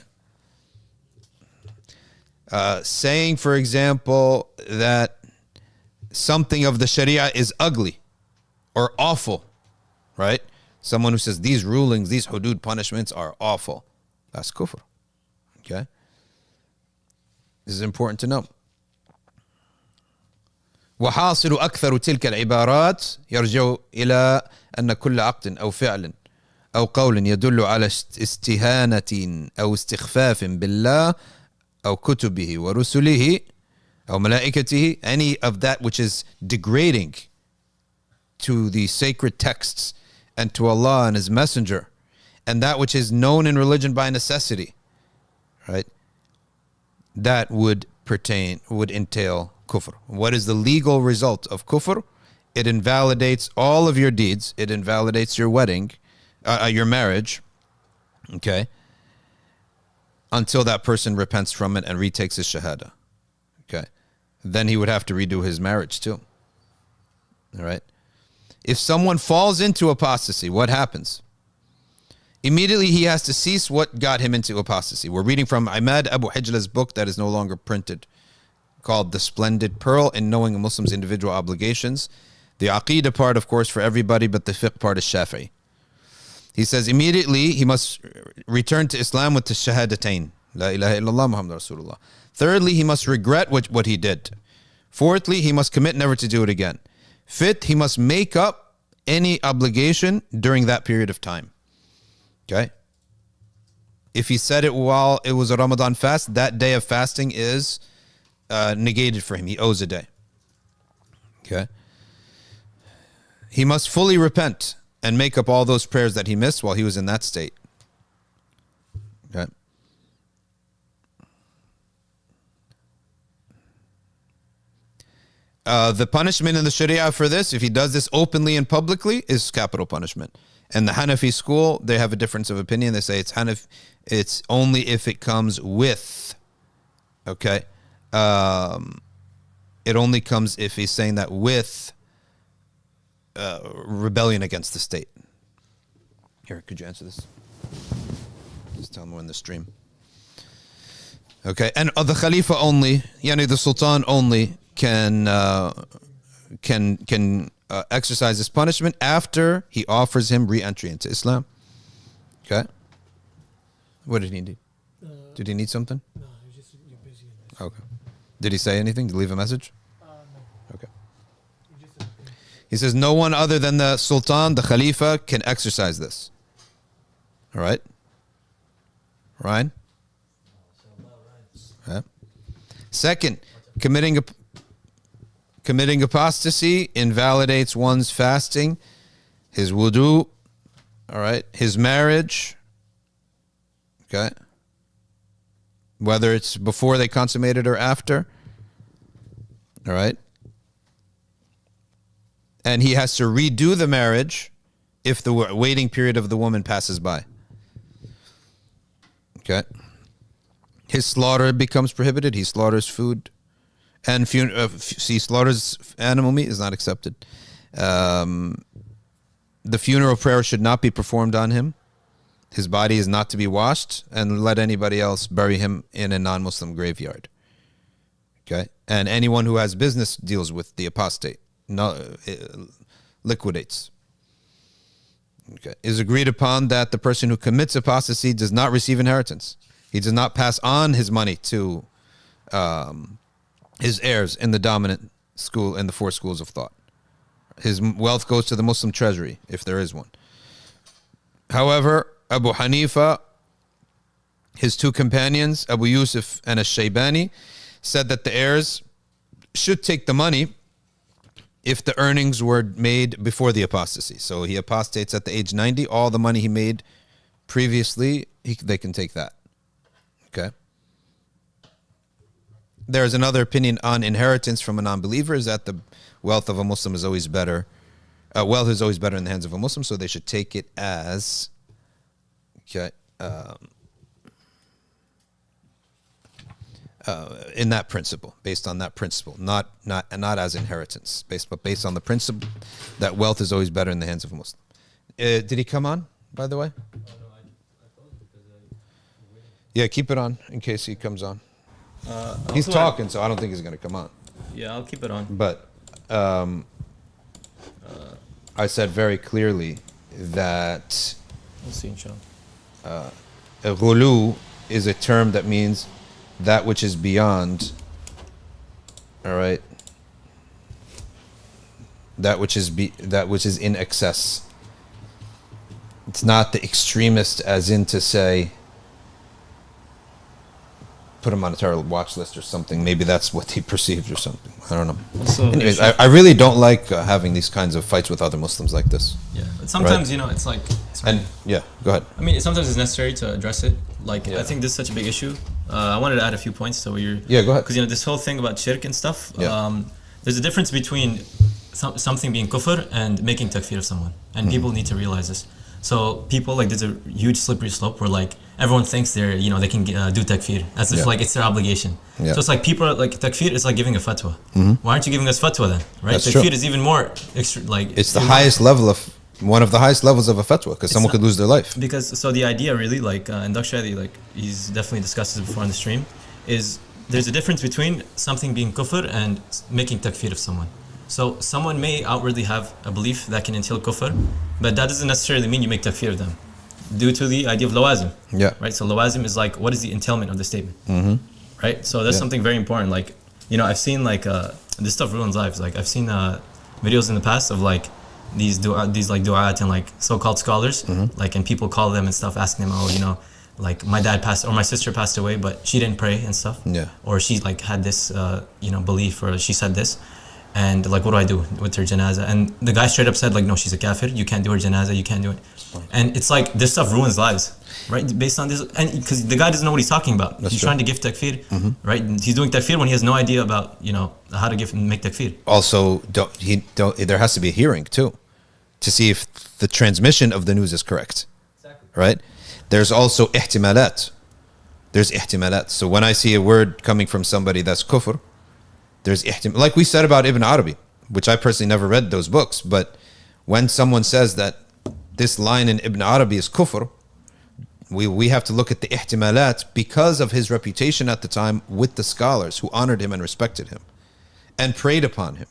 Saying, for example, that something of the Sharia is ugly or awful, right? Someone who says these rulings, these hudud punishments are awful, that's kufr. Okay. This is important to know. وحاصل أكثر تلك العبارات يرجع إلى أن كل عقد أو فعل أو قول يدل على استهانة أو استخفاف بالله أو كتبه ورسله أو ملائكته, any of that which is degrading to the sacred texts and to Allah and His Messenger, and that which is known in religion by necessity, right? That would entail kufr. What is the legal result of kufr? It invalidates all of your deeds. It invalidates your wedding, your marriage, okay, until that person repents from it and retakes his shahada. Okay. Then he would have to redo his marriage too. All right. If someone falls into apostasy, what happens? Immediately he has to cease what got him into apostasy. We're reading from Imad Abu Hijla's book that is no longer printed, called The Splendid Pearl in Knowing a Muslim's Individual Obligations. The Aqidah part, of course, for everybody, but the fiqh part is Shafi'i. He says immediately he must return to Islam with the shahadatain. La ilaha illallah Muhammad Rasulullah. Thirdly, he must regret what he did. Fourthly, he must commit never to do it again. Fifth, he must make up any obligation during that period of time. Okay? If he said it while it was a Ramadan fast, that day of fasting is negated for him. He owes a day. Okay? He must fully repent and make up all those prayers that he missed while he was in that state. Okay? The punishment in the Sharia for this, if he does this openly and publicly, is capital punishment. And the Hanafi school, they have a difference of opinion. They say it's only if it comes with, okay? It only comes if he's saying that with rebellion against the state. Here, could you answer this? Just tell them we're in the stream. Okay, and the Khalifa only, yani the Sultan only can exercise this punishment after he offers him re-entry into Islam. Okay. What did he need? Did he need something? No, it's just you're busy. Okay. Did he say anything? Did he leave a message? No. Okay. He says no one other than the Sultan, the Khalifa, can exercise this. All right? Ryan? Okay. Second, committing apostasy invalidates one's fasting, his wudu, all right, his marriage, okay, whether it's before they consummated or after, all right, and he has to redo the marriage if the waiting period of the woman passes by. Okay. His slaughter becomes prohibited. He slaughters food. And he slaughters animal meat is not accepted. The funeral prayer should not be performed on him. His body is not to be washed, and let anybody else bury him in a non-Muslim graveyard. Okay? And anyone who has business deals with the apostate. Liquidates. Okay. It is agreed upon that the person who commits apostasy does not receive inheritance. He does not pass on his money to his heirs in the dominant school and the four schools of thought. His wealth goes to the Muslim treasury, if there is one. However, Abu Hanifa, his two companions, Abu Yusuf and Ash-Shaybani, said that the heirs should take the money if the earnings were made before the apostasy. So he apostates at the age 90. All the money he made previously, they can take that. Okay. There's another opinion on inheritance from a non-believer, is that the wealth of a Muslim is always better. Wealth is always better in the hands of a Muslim, so they should take it as, okay, in that principle, based on that principle, not as inheritance, but based on the principle that wealth is always better in the hands of a Muslim. Did he come on, by the way? No, I closed it because I'm waiting. Yeah, keep it on in case he comes on. He's talking, so I don't think he's going to come on. Yeah, I'll keep it on. But I said very clearly that We'll see, inshallah. ghulu is a term that means that which is beyond, all right, that which is in excess. It's not the extremist, as in to say, put him on a terrible watch list or something. Maybe that's what he perceived or something. I don't know. So anyways, I really don't like having these kinds of fights with other Muslims like this. Yeah, but sometimes, Right. you know, it's like... And yeah, go ahead. I mean, sometimes it's necessary to address it. Like, Yeah. I think this is such a big issue. I wanted to add a few points. So you're... Yeah, go ahead. Because, you know, this whole thing about shirk and stuff, Yeah. there's a difference between something being kufr and making takfir of someone. And people need to realize this. So people, like, there's a huge slippery slope where, like, everyone thinks they're, you know, they can do takfir as if, like, it's their obligation. Yeah. So it's like people are, like, takfir is like giving a fatwa. Why aren't you giving us fatwa then? Right? That's Takfir true. is even more, like... It's the highest level of, one of the highest levels of a fatwa, because someone could lose their life. Because, so the idea really, like, and Dr. Shadee, like, he's definitely discussed this before on the stream, is there's a difference between something being kufr and making takfir of someone. So someone may outwardly have a belief that can entail kufr, but that doesn't necessarily mean you make takfir of them, due to the idea of lawazim. Yeah. Right? So lawazim is like, what is the entailment of the statement? Right? So that's something very important. Like, you know, I've seen, like, this stuff ruins lives. Like, I've seen videos in the past of, like, these like du'at and, like, so-called scholars, like, and people call them and stuff, asking them, oh, you know, like, my dad passed, or my sister passed away, but she didn't pray and stuff. Yeah. Or she, like, had this, you know, belief, or she said this. And, like, what do I do with her janazah? And the guy straight up said, like, no, she's a kafir. You can't do her janazah. You can't do it. And it's like, this stuff ruins lives, right? Based on this, and because the guy doesn't know what he's talking about. He's trying to give takfir, right? And he's doing takfir when he has no idea about, you know, how to make takfir. Also, there has to be a hearing too, to see if the transmission of the news is correct. Exactly. Right? There's also ihtimalat. There's ihtimalat. So when I see a word coming from somebody that's kufr, there's ihtimal. Like we said about Ibn Arabi, which I personally never read those books, but when someone says that this line in Ibn Arabi is kufr, we have to look at the ihtimalat because of his reputation at the time with the scholars who honored him and respected him and preyed upon him.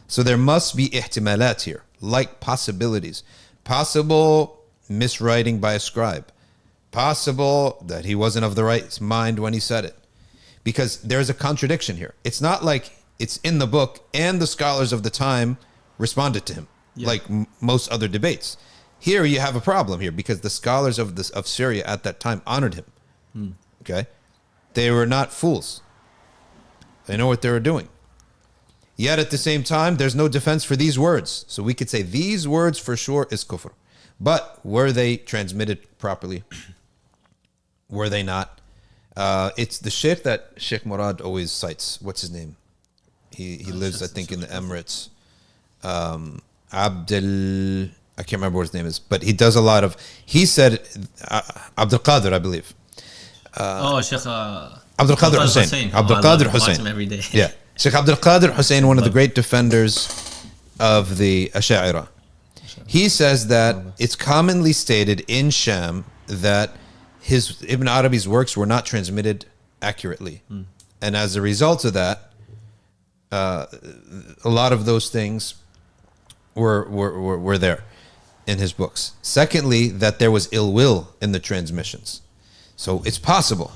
So there must be ihtimalat here, like possibilities. Possible miswriting by a scribe. Possible that he wasn't of the right mind when he said it. Because there's a contradiction here. It's not like it's in the book and the scholars of the time responded to him, like most other debates. Here you have a problem here because the scholars of Syria at that time honored him. Okay, they were not fools. They know what they were doing. Yet at the same time, there's no defense for these words. So we could say these words for sure is kufr. But were they transmitted properly? Were they not? It's the Shaykh that Sheikh Murad always cites. What's his name? He lives, I think, in the Emirates. I can't remember what his name is, but he does a lot of. He said Abdul Qadir, I believe. Sheikh Abdul Qadir Hussein. Abdul Qadir Hussein. Watch him every day. Yeah, Sheikh Abdul Qadir Hussein, one of the great defenders of the Ash'ari. He says that it's commonly stated in Sham that his Ibn Arabi's works were not transmitted accurately, and as a result of that, a lot of those things were there in his books. Secondly, that there was ill will in the transmissions. So it's possible.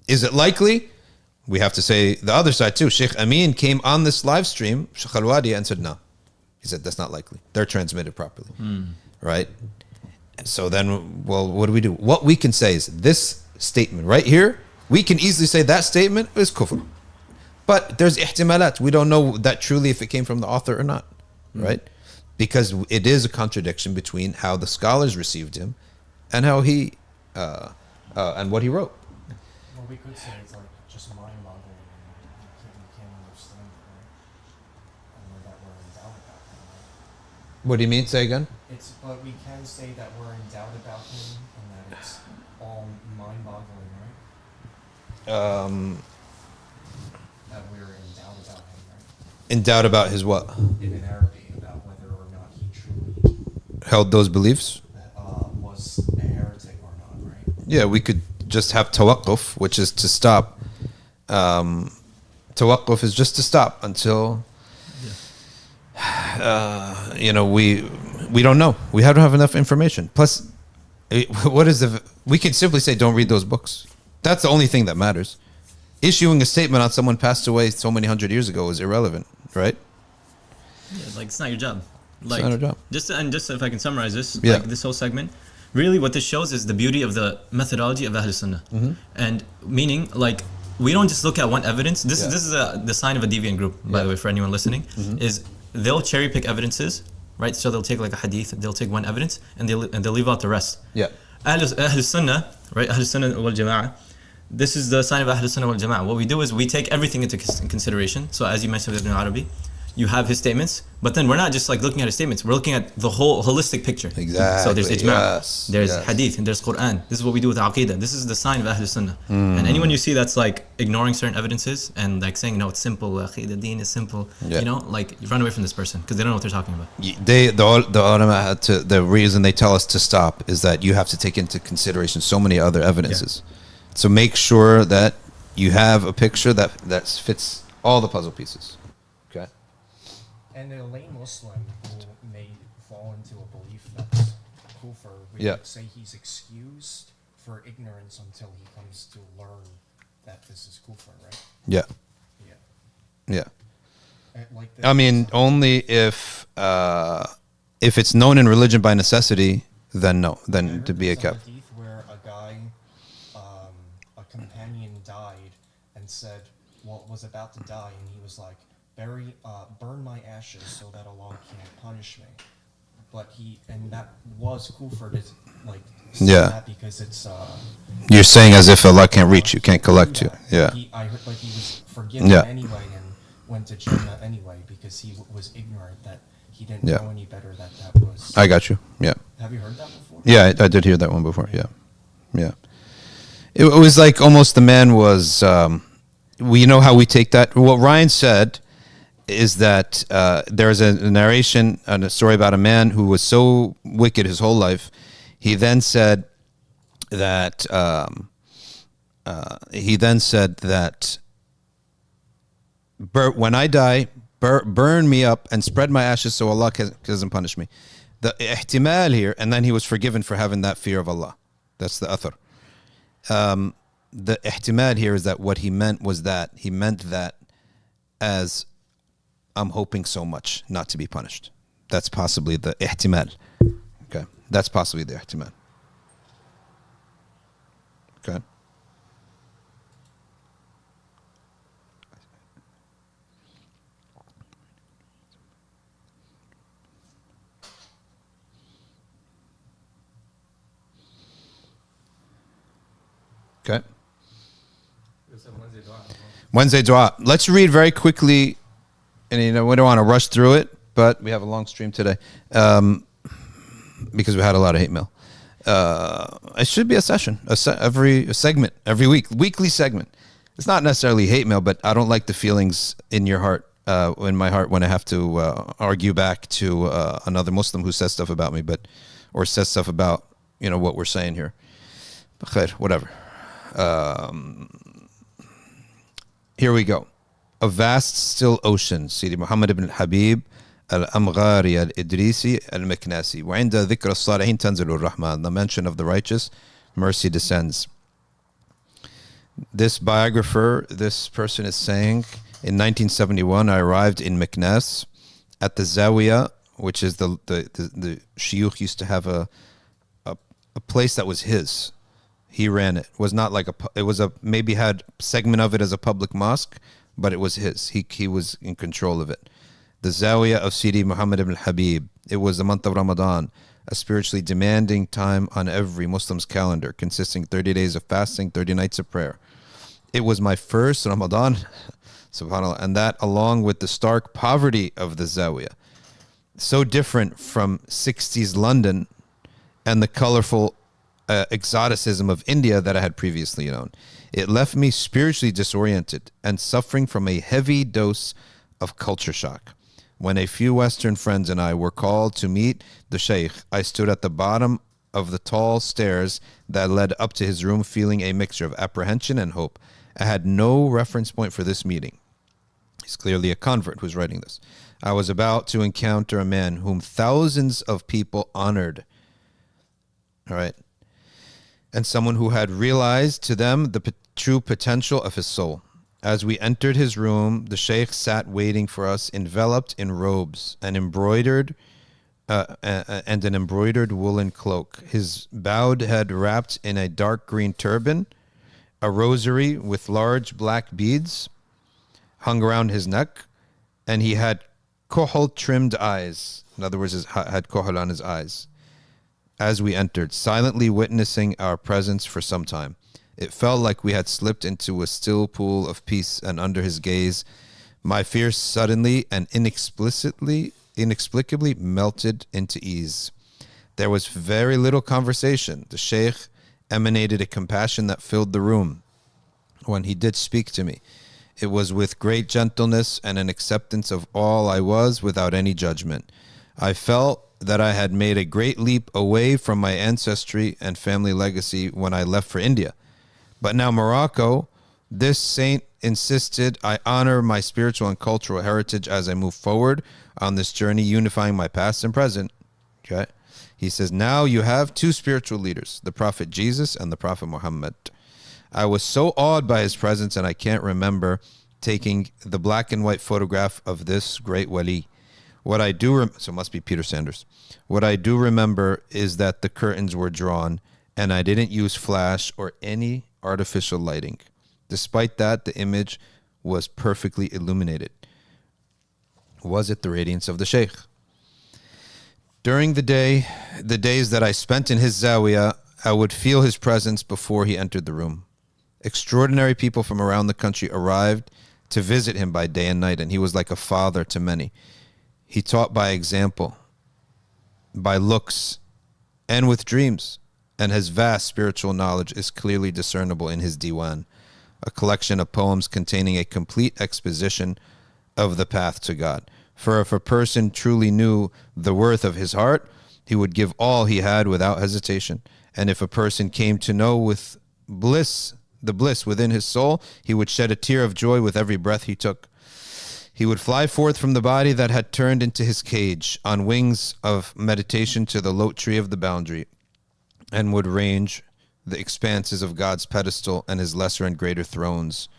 Is it likely? We have to say the other side too. Sheikh Amin came on this live stream, Sheikh Al-Wadi, and said no. He said that's not likely. They're transmitted properly, right? So then, well, what do we do? What we can say is this statement right here. We can easily say that statement is kufr. But there's ihtimalat. We don't know that truly if it came from the author or not, right? Because it is a contradiction between how the scholars received him and how he and what he wrote. Well, we could say it's like just mind-boggling, and you can't understand it, right? And that we're in doubt about him. Right? What do you mean? Say again. But we can say that we're in doubt about him, and that it's all mind-boggling, right? That we're in doubt about him, right? In doubt about his what? Ibn Arabi, about whether or not he truly Held those beliefs? was a heretic or not, right? Yeah, we could just have tawaqquf, which is to stop. Tawaqquf is just to stop until, we don't know. We don't have enough information. Plus, we can simply say don't read those books. That's the only thing that matters. Issuing a statement on someone passed away so many hundred years ago is irrelevant, right? Yeah, like it's not your job. Like, it's not our job. Just if I can summarize this, Yeah. like this whole segment, really what this shows is the beauty of the methodology of Ahl Sunnah, and meaning like we don't just look at one evidence. This is the sign of a deviant group, by the way, for anyone listening, is they'll cherry pick evidences, right? So they'll take like a hadith, they'll take one evidence, and they'll leave out the rest. Yeah. Ahl Sunnah, right? Ahl Sunnah wal Jama'ah. This is the sign of Ahl Sunnah wal Jama'ah. What we do is we take everything into consideration. So as you mentioned with Ibn Arabi, you have his statements, but then we're not just like looking at his statements. We're looking at the whole holistic picture. Exactly. So there's ijma', there's hadith, and there's Quran. This is what we do with aqidah. This is the sign of Ahl Sunnah. And anyone you see that's like ignoring certain evidences and like saying, no, it's simple, aqidah, deen is simple, like you run away from this person because they don't know what they're talking about. The ulama had to, the reason they tell us to stop is that you have to take into consideration so many other evidences. So make sure that you have a picture that fits all the puzzle pieces. Okay. And a lay Muslim who may fall into a belief that's kufr, we would say he's excused for ignorance until he comes to learn that this is kufr, right? Yeah. Yeah. Like I mean, only if it's known in religion by necessity, then no, then to be a kafir. Hadith where a guy, a companion died and said, was about to die, and he was like, burn my ashes so that Allah can't punish me. But that was kufr to like say that because it's you're saying as if Allah can't reach you, can't collect you. Yeah. I heard like he was forgiven anyway and went to Jannah anyway because he was ignorant that he didn't know any better that was. I got you. Yeah. Have you heard that before? Yeah, I did hear that one before. Yeah. It was like almost the man was. You know how we take that. What Ryan said is that there's a narration and a story about a man who was so wicked his whole life. He then said that when I die, burn me up and spread my ashes so Allah doesn't punish me. The ihtimal here, and then he was forgiven for having that fear of Allah. That's the athar. The ihtimal here is that what he meant was that he meant that as I'm hoping so much not to be punished. That's possibly the ihtimal. Okay. That's possibly the ihtimal. Okay. Okay. You said Wednesday dua as well. Wednesday dua. Let's read very quickly, and we don't want to rush through it, but we have a long stream today because we had a lot of hate mail. It should be a session, a segment every week, weekly segment. It's not necessarily hate mail, but I don't like the feelings in your heart, in my heart, when I have to argue back to another Muslim who says stuff about me, or says stuff about what we're saying here. Whatever. Here we go. A vast still ocean. Sidi Muhammad ibn al-Habib al-Amghari al-Idrisi al-Miknasi. وعند ذكر الصالحين تنزل الرحمة. The mention of the righteous, mercy descends. This biographer, this person is saying, in 1971, I arrived in Miknas at the Zawiya, which is the Shiyukh used to have a place that was his. He ran it. It was not like it was maybe had segment of it as a public mosque, but it was his. He was in control of it. The Zawiya of Sidi Muhammad ibn al-Habib. It was the month of Ramadan, a spiritually demanding time on every Muslim's calendar, consisting 30 days of fasting, 30 nights of prayer. It was my first Ramadan, subhanAllah, and that along with the stark poverty of the Zawiya, so different from 60s London and the colorful exoticism of India that I had previously known. It left me spiritually disoriented and suffering from a heavy dose of culture shock. When a few Western friends and I were called to meet the Shaykh, I stood at the bottom of the tall stairs that led up to his room, feeling a mixture of apprehension and hope. I had no reference point for this meeting. He's clearly a convert who's writing this. I was about to encounter a man whom thousands of people honored. All right. And someone who had realized to them the true potential of his soul. As we entered his room, the Shaykh sat waiting for us, enveloped in robes and an embroidered woolen cloak. His bowed head wrapped in a dark green turban, a rosary with large black beads hung around his neck, and he had kohol trimmed eyes. In other words, had kohol on his eyes. As we entered, silently witnessing our presence for some time, it felt like we had slipped into a still pool of peace, and under his gaze, my fears suddenly and inexplicably melted into ease. There was very little conversation. The Shaykh emanated a compassion that filled the room. When he did speak to me, it was with great gentleness and an acceptance of all I was without any judgment. I felt that I had made a great leap away from my ancestry and family legacy when I left for India. But now Morocco, this saint insisted I honor my spiritual and cultural heritage as I move forward on this journey, unifying my past and present. Okay. He says, now you have two spiritual leaders, the Prophet Jesus and the Prophet Muhammad. I was so awed by his presence, and I can't remember taking the black and white photograph of this great wali. What I do, so it must be Peter Sanders. What I do remember is that the curtains were drawn, and I didn't use flash or any artificial lighting. Despite that, the image was perfectly illuminated. Was it the radiance of the Shaykh? During the days that I spent in his Zawiya, I would feel his presence before he entered the room. Extraordinary people from around the country arrived to visit him by day and night, and he was like a father to many. He taught by example, by looks, and with dreams, and his vast spiritual knowledge is clearly discernible in his diwan, a collection of poems containing a complete exposition of the path to God. For if a person truly knew the worth of his heart, he would give all he had without hesitation. And if a person came to know with the bliss within his soul, he would shed a tear of joy with every breath he took. He would fly forth from the body that had turned into his cage on wings of meditation to the lote tree of the boundary, and would range the expanses of God's pedestal and his lesser and greater thrones,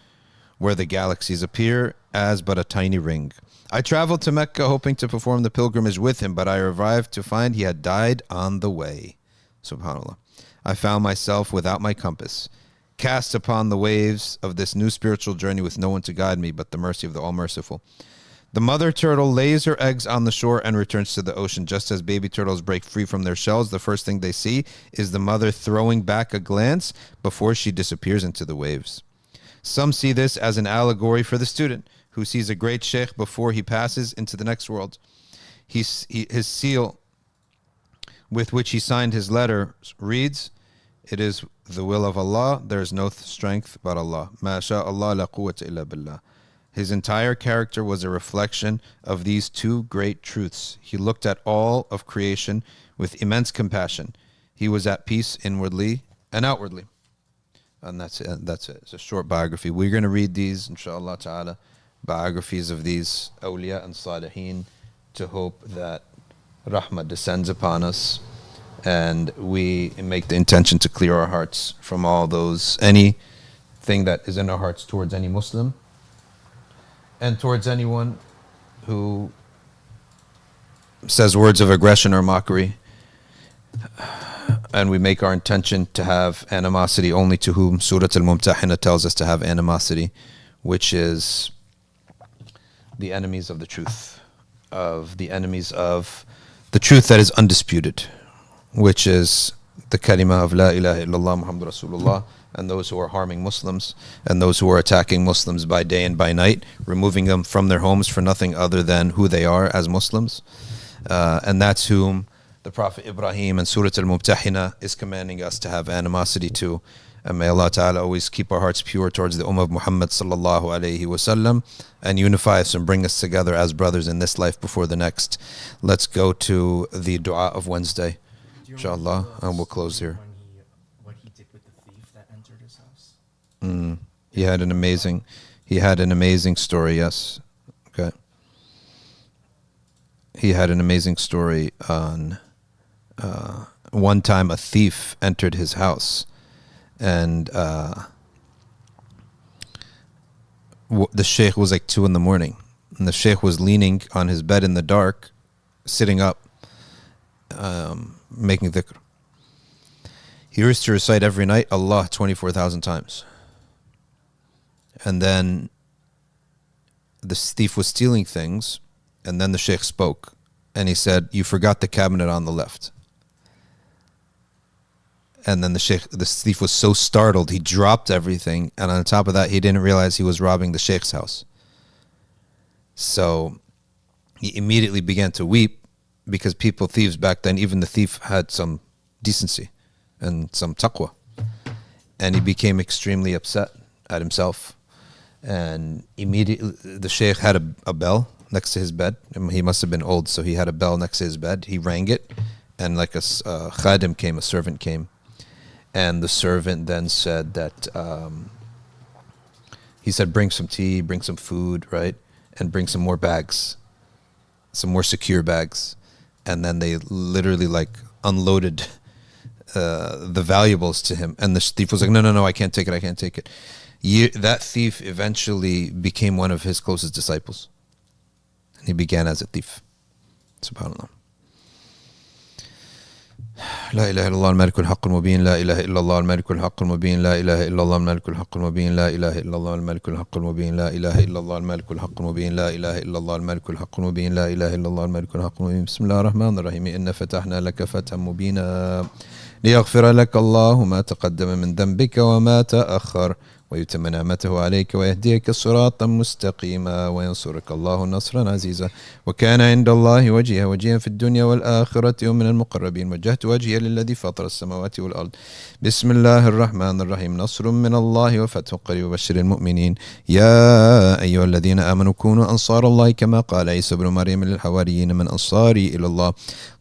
where the galaxies appear as but a tiny ring. I traveled to Mecca hoping to perform the pilgrimage with him, but I arrived to find he had died on the way. SubhanAllah. I found myself without my compass, cast upon the waves of this new spiritual journey with no one to guide me but the mercy of the All-Merciful. The mother turtle lays her eggs on the shore and returns to the ocean. Just as baby turtles break free from their shells, the first thing they see is the mother throwing back a glance before she disappears into the waves. Some see this as an allegory for the student who sees a great sheikh before he passes into the next world. His seal with which he signed his letter reads, "It is the will of Allah, there is no strength but Allah. Ma sha Allah la quwwata illa billah." His entire character was a reflection of these two great truths. He looked at all of creation with immense compassion. He was at peace inwardly and outwardly. And that's it. It's a short biography. We're going to read these, inshallah ta'ala, biographies of these Awliya and Salihin, to hope that rahmah descends upon us and we make the intention to clear our hearts from all those, anything that is in our hearts towards any Muslim and towards anyone who says words of aggression or mockery. And we make our intention to have animosity only to whom Surah Al-Mumtahina tells us to have animosity, which is the enemies of the truth, the enemies of the truth that is undisputed, which is the kalima of La ilaha illallah Muhammad Rasulullah, and those who are harming Muslims and those who are attacking Muslims by day and by night, removing them from their homes for nothing other than who they are as Muslims. And that's whom the Prophet Ibrahim and Surah Al-Mumtahina is commanding us to have animosity to. And may Allah Ta'ala always keep our hearts pure towards the Ummah of Muhammad Sallallahu Alaihi Wasallam and unify us and bring us together as brothers in this life before the next. Let's go to the dua of Wednesday, inshallah, and we'll close here. What he did with the thief that entered his house? He had an amazing story, yes. Okay. He had an amazing story on one time a thief entered his house, and the Shaykh was like 2 a.m, and the Shaykh was leaning on his bed in the dark, sitting up, making dhikr. He used to recite every night Allah 24,000 times. And then the thief was stealing things, and then the Shaykh spoke, and he said, "You forgot the cabinet on the left." And then the thief was so startled, he dropped everything, and on top of that, he didn't realize he was robbing the Shaykh's house. So he immediately began to weep, because thieves back then, even the thief had some decency and some taqwa. And he became extremely upset at himself. And immediately, the Shaykh had a bell next to his bed. He must have been old, so he had a bell next to his bed. He rang it, and like a khadim came, a servant came. And the servant then said that, he said, "Bring some tea, bring some food, right? And bring some more bags, some more secure bags." And then they literally like unloaded the valuables to him. And the thief was like, no, I can't take it. That thief eventually became one of his closest disciples. And he began as a thief. SubhanAllah. لا إله إلا الله الملك الحق المبين لا إله إلا الله الملك الحق المبين لا إله إلا الله الملك الحق المبين لا إله إلا الله الملك الحق المبين لا إله إلا الله الملك الحق المبين لا إله إلا الله الملك الحق المبين لا إله إلا الله الملك الحق المبين بسم الله الرحمن الرحيم إن فتحنا لك فتحا مبينا ليغفر لك الله ما تقدم من ذنبك وما تأخر ويتم نعمته عليك ويهديك صراطا مستقيما وينصرك الله نصرا عزيزا وكان عند الله وجيها في الدنيا والآخرة ومن المقربين وجهت وجهي للذي فطر السماوات والأرض بسم الله الرحمن الرحيم نصر من الله وفتح قريب وبشر المؤمنين يا أيها الذين آمنوا كونوا أنصار الله كما قال عيسى بن مريم للحواريين من أنصاري إلى الله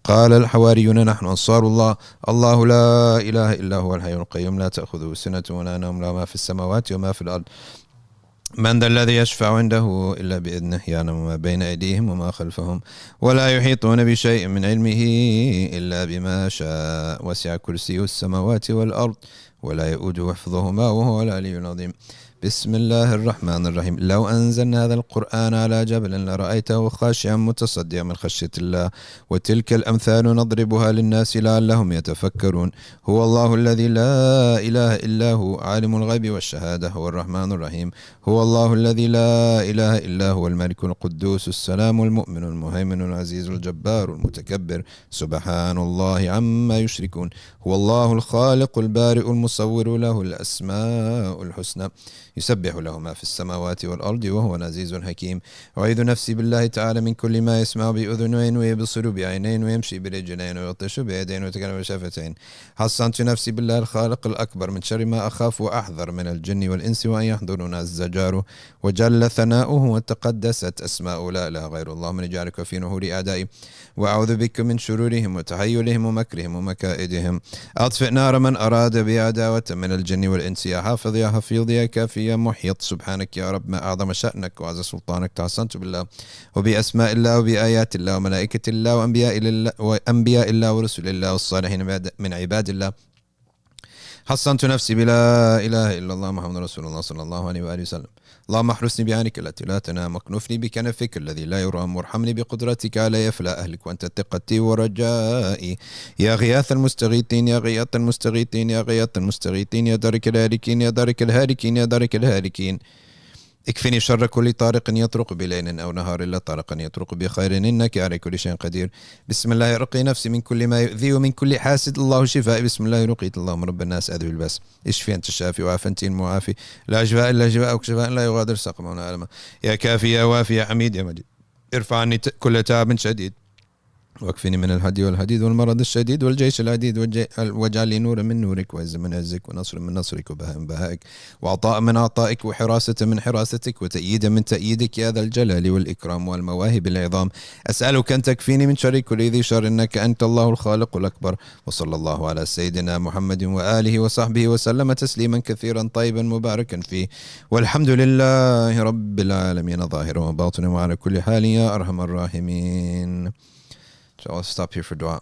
قال الحواريون نحن أنصار الله الله لا إله إلا هو الحي القيوم لا تأخذه سنة ولا نوم له ما في السماوات وما في الأرض من ذا الذي يشفع عنده إلا بإذنه يعلم ما بين أيديهم وما خلفهم ولا يحيطون بشيء من علمه إلا بما شاء وسع كرسيه السماوات والأرض ولا يؤوده حفظهما وهو العلي العظيم بسم الله الرحمن الرحيم. لو أنزلنا هذا القرآن على جبل لرأيته خاشعا متصدعا من خشية الله، وتلك الأمثال نضربها للناس لعلهم يتفكرون. هو الله الذي لا إله إلا هو عالم الغيب والشهادة، هو الرحمن الرحيم. هو الله الذي لا إله إلا هو الملك القدوس السلام المؤمن المهيمن العزيز الجبار المتكبر، سبحان الله عما يشركون. هو الله الخالق البارئ المصور، له الأسماء الحسنى، يسبح له ما في السماوات والأرض وهو العزيز الحكيم. أعيذ نفسي بالله تعالى من كل ما يسمع بأذنين ويبصر بعينين ويمشي برجلين ويبطش بيدين ويتكلم بشفتين. حصنت نفسي بالله الخالق الأكبر من شر ما أخاف وأحذر من الجن والإنس وأن يحضرون الزجار، وجل ثناؤه وتقدست أسماء لا إله غير الله، من يجعلك في نهور أعدائي، وأعوذ بك من شرورهم وتحيلهم ومكرهم ومكائدهم. أطفئ نار من أراد بي عداوة من الجن والإنس، يا حافظ يا حفيظ يا كافي يا محيط. سبحانك يا رب، ما أعظم شأنك وأعز سلطانك. تحصنت بالله وبأسماء الله وبآيات الله وملائكة الله وأنبياء الله ورسل الله والصالحين من عباد الله. حصنت نفسي بلا إله إلا الله محمد رسول الله صلى الله عليه وآله وسلم. اللهم احرسني بعينك التي لا تنام، واكنفني بكنفك الذي لا يرام، وارحمني بقدرتك علي فلا أهلك، وأنت ثقتي ورجائي. يا غياث المستغيثين يا غياث المستغيثين يا غياث المستغيثين، يا دارك الهالكين يا دارك الهالكين يا دارك الهالكين. اكفني شر كل طارق يطرق بليل أو نهار إلا طارقا يطرق بخير، إنك على كل شيء قدير. بسم الله يرقي نفسي من كل ما يؤذي ومن كل حاسد، الله شفاء. بسم الله رقيت، اللهم رب الناس أذهب الباس، اشفي أنت الشافي وعاف أنت المعافي، لا شفاء إلا شفاءك، شفاء لا يغادر سقما ولا ألما. يا كافي يا وافي يا حميد يا مجيد، ارفع عني كل تعب شديد، واكفني من الهدي والحديد والمرض الشديد والجيش العديد، واجعل لي نورا من نورك، وعز من عزك، ونصر من نصرك، وبهاء من بهائك، وعطاء من عطائك، وحراسة من حراستك، وتأييدا من تأييدك، يا ذا الجلال والإكرام والمواهب العظام. أسألك أن تكفيني من شر كل ذي شر، إنك أنت الله الخالق الأكبر. وصلى الله على سيدنا محمد وآله وصحبه وسلم تسليما كثيرا طيبا مباركا فيه، والحمد لله رب العالمين ظاهرا وباطنا وعلى كل حال يا أرحم الراحمين. So I'll stop here for dua.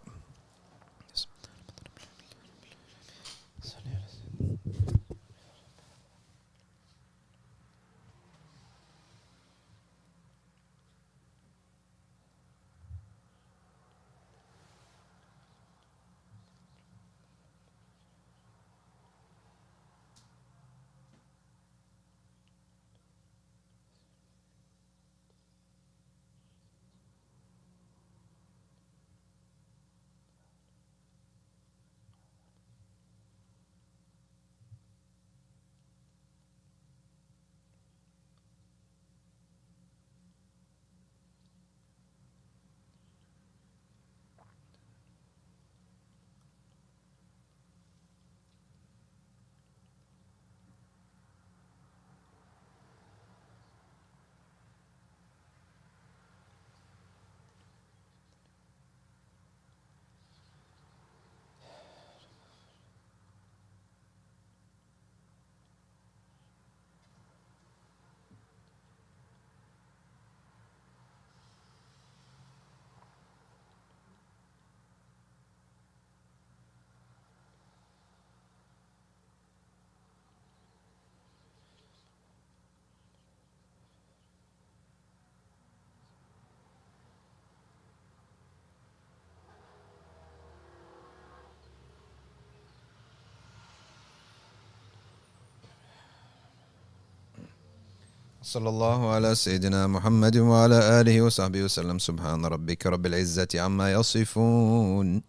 صلى الله على سيدنا محمد وعلى آله وصحبه وسلم. سبحان ربك رب العزة عما يصفون،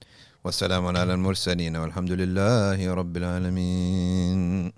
وسلام على المرسلين، والحمد لله رب العالمين.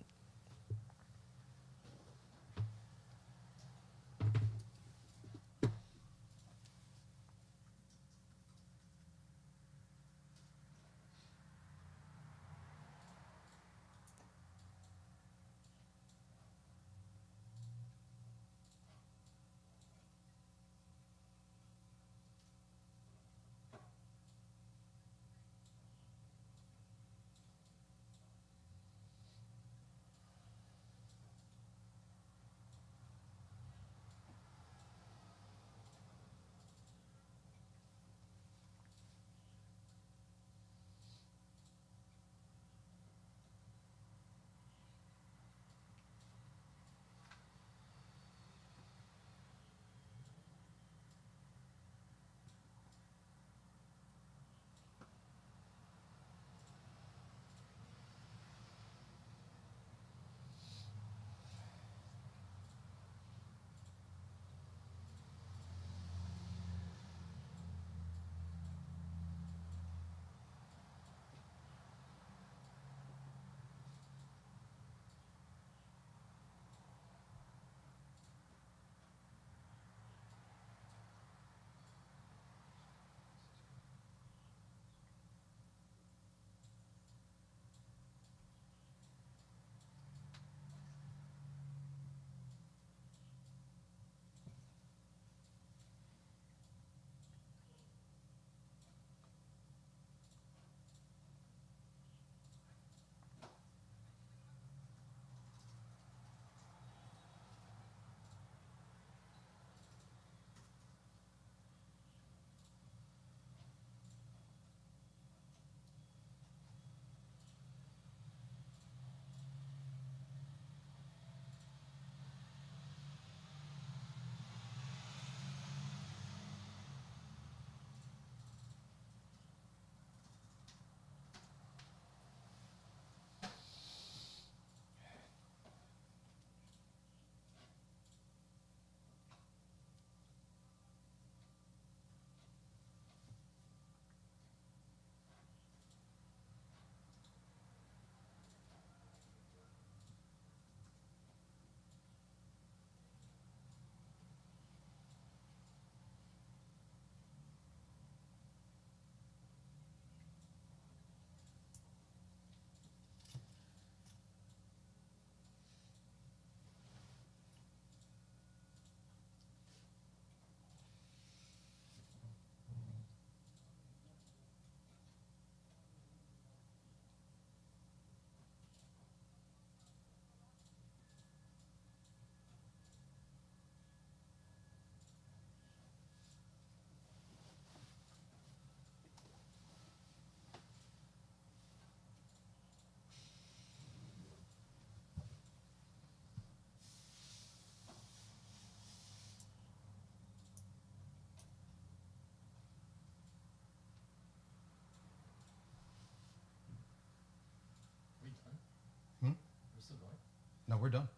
No, we're done.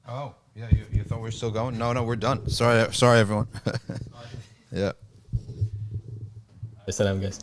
Oh, yeah, you thought we were still going? No, we're done. Sorry, everyone. Yeah. Salam, guys.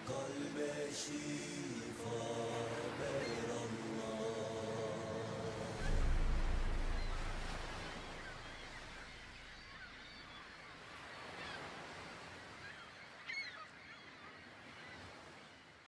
Kalbe şiir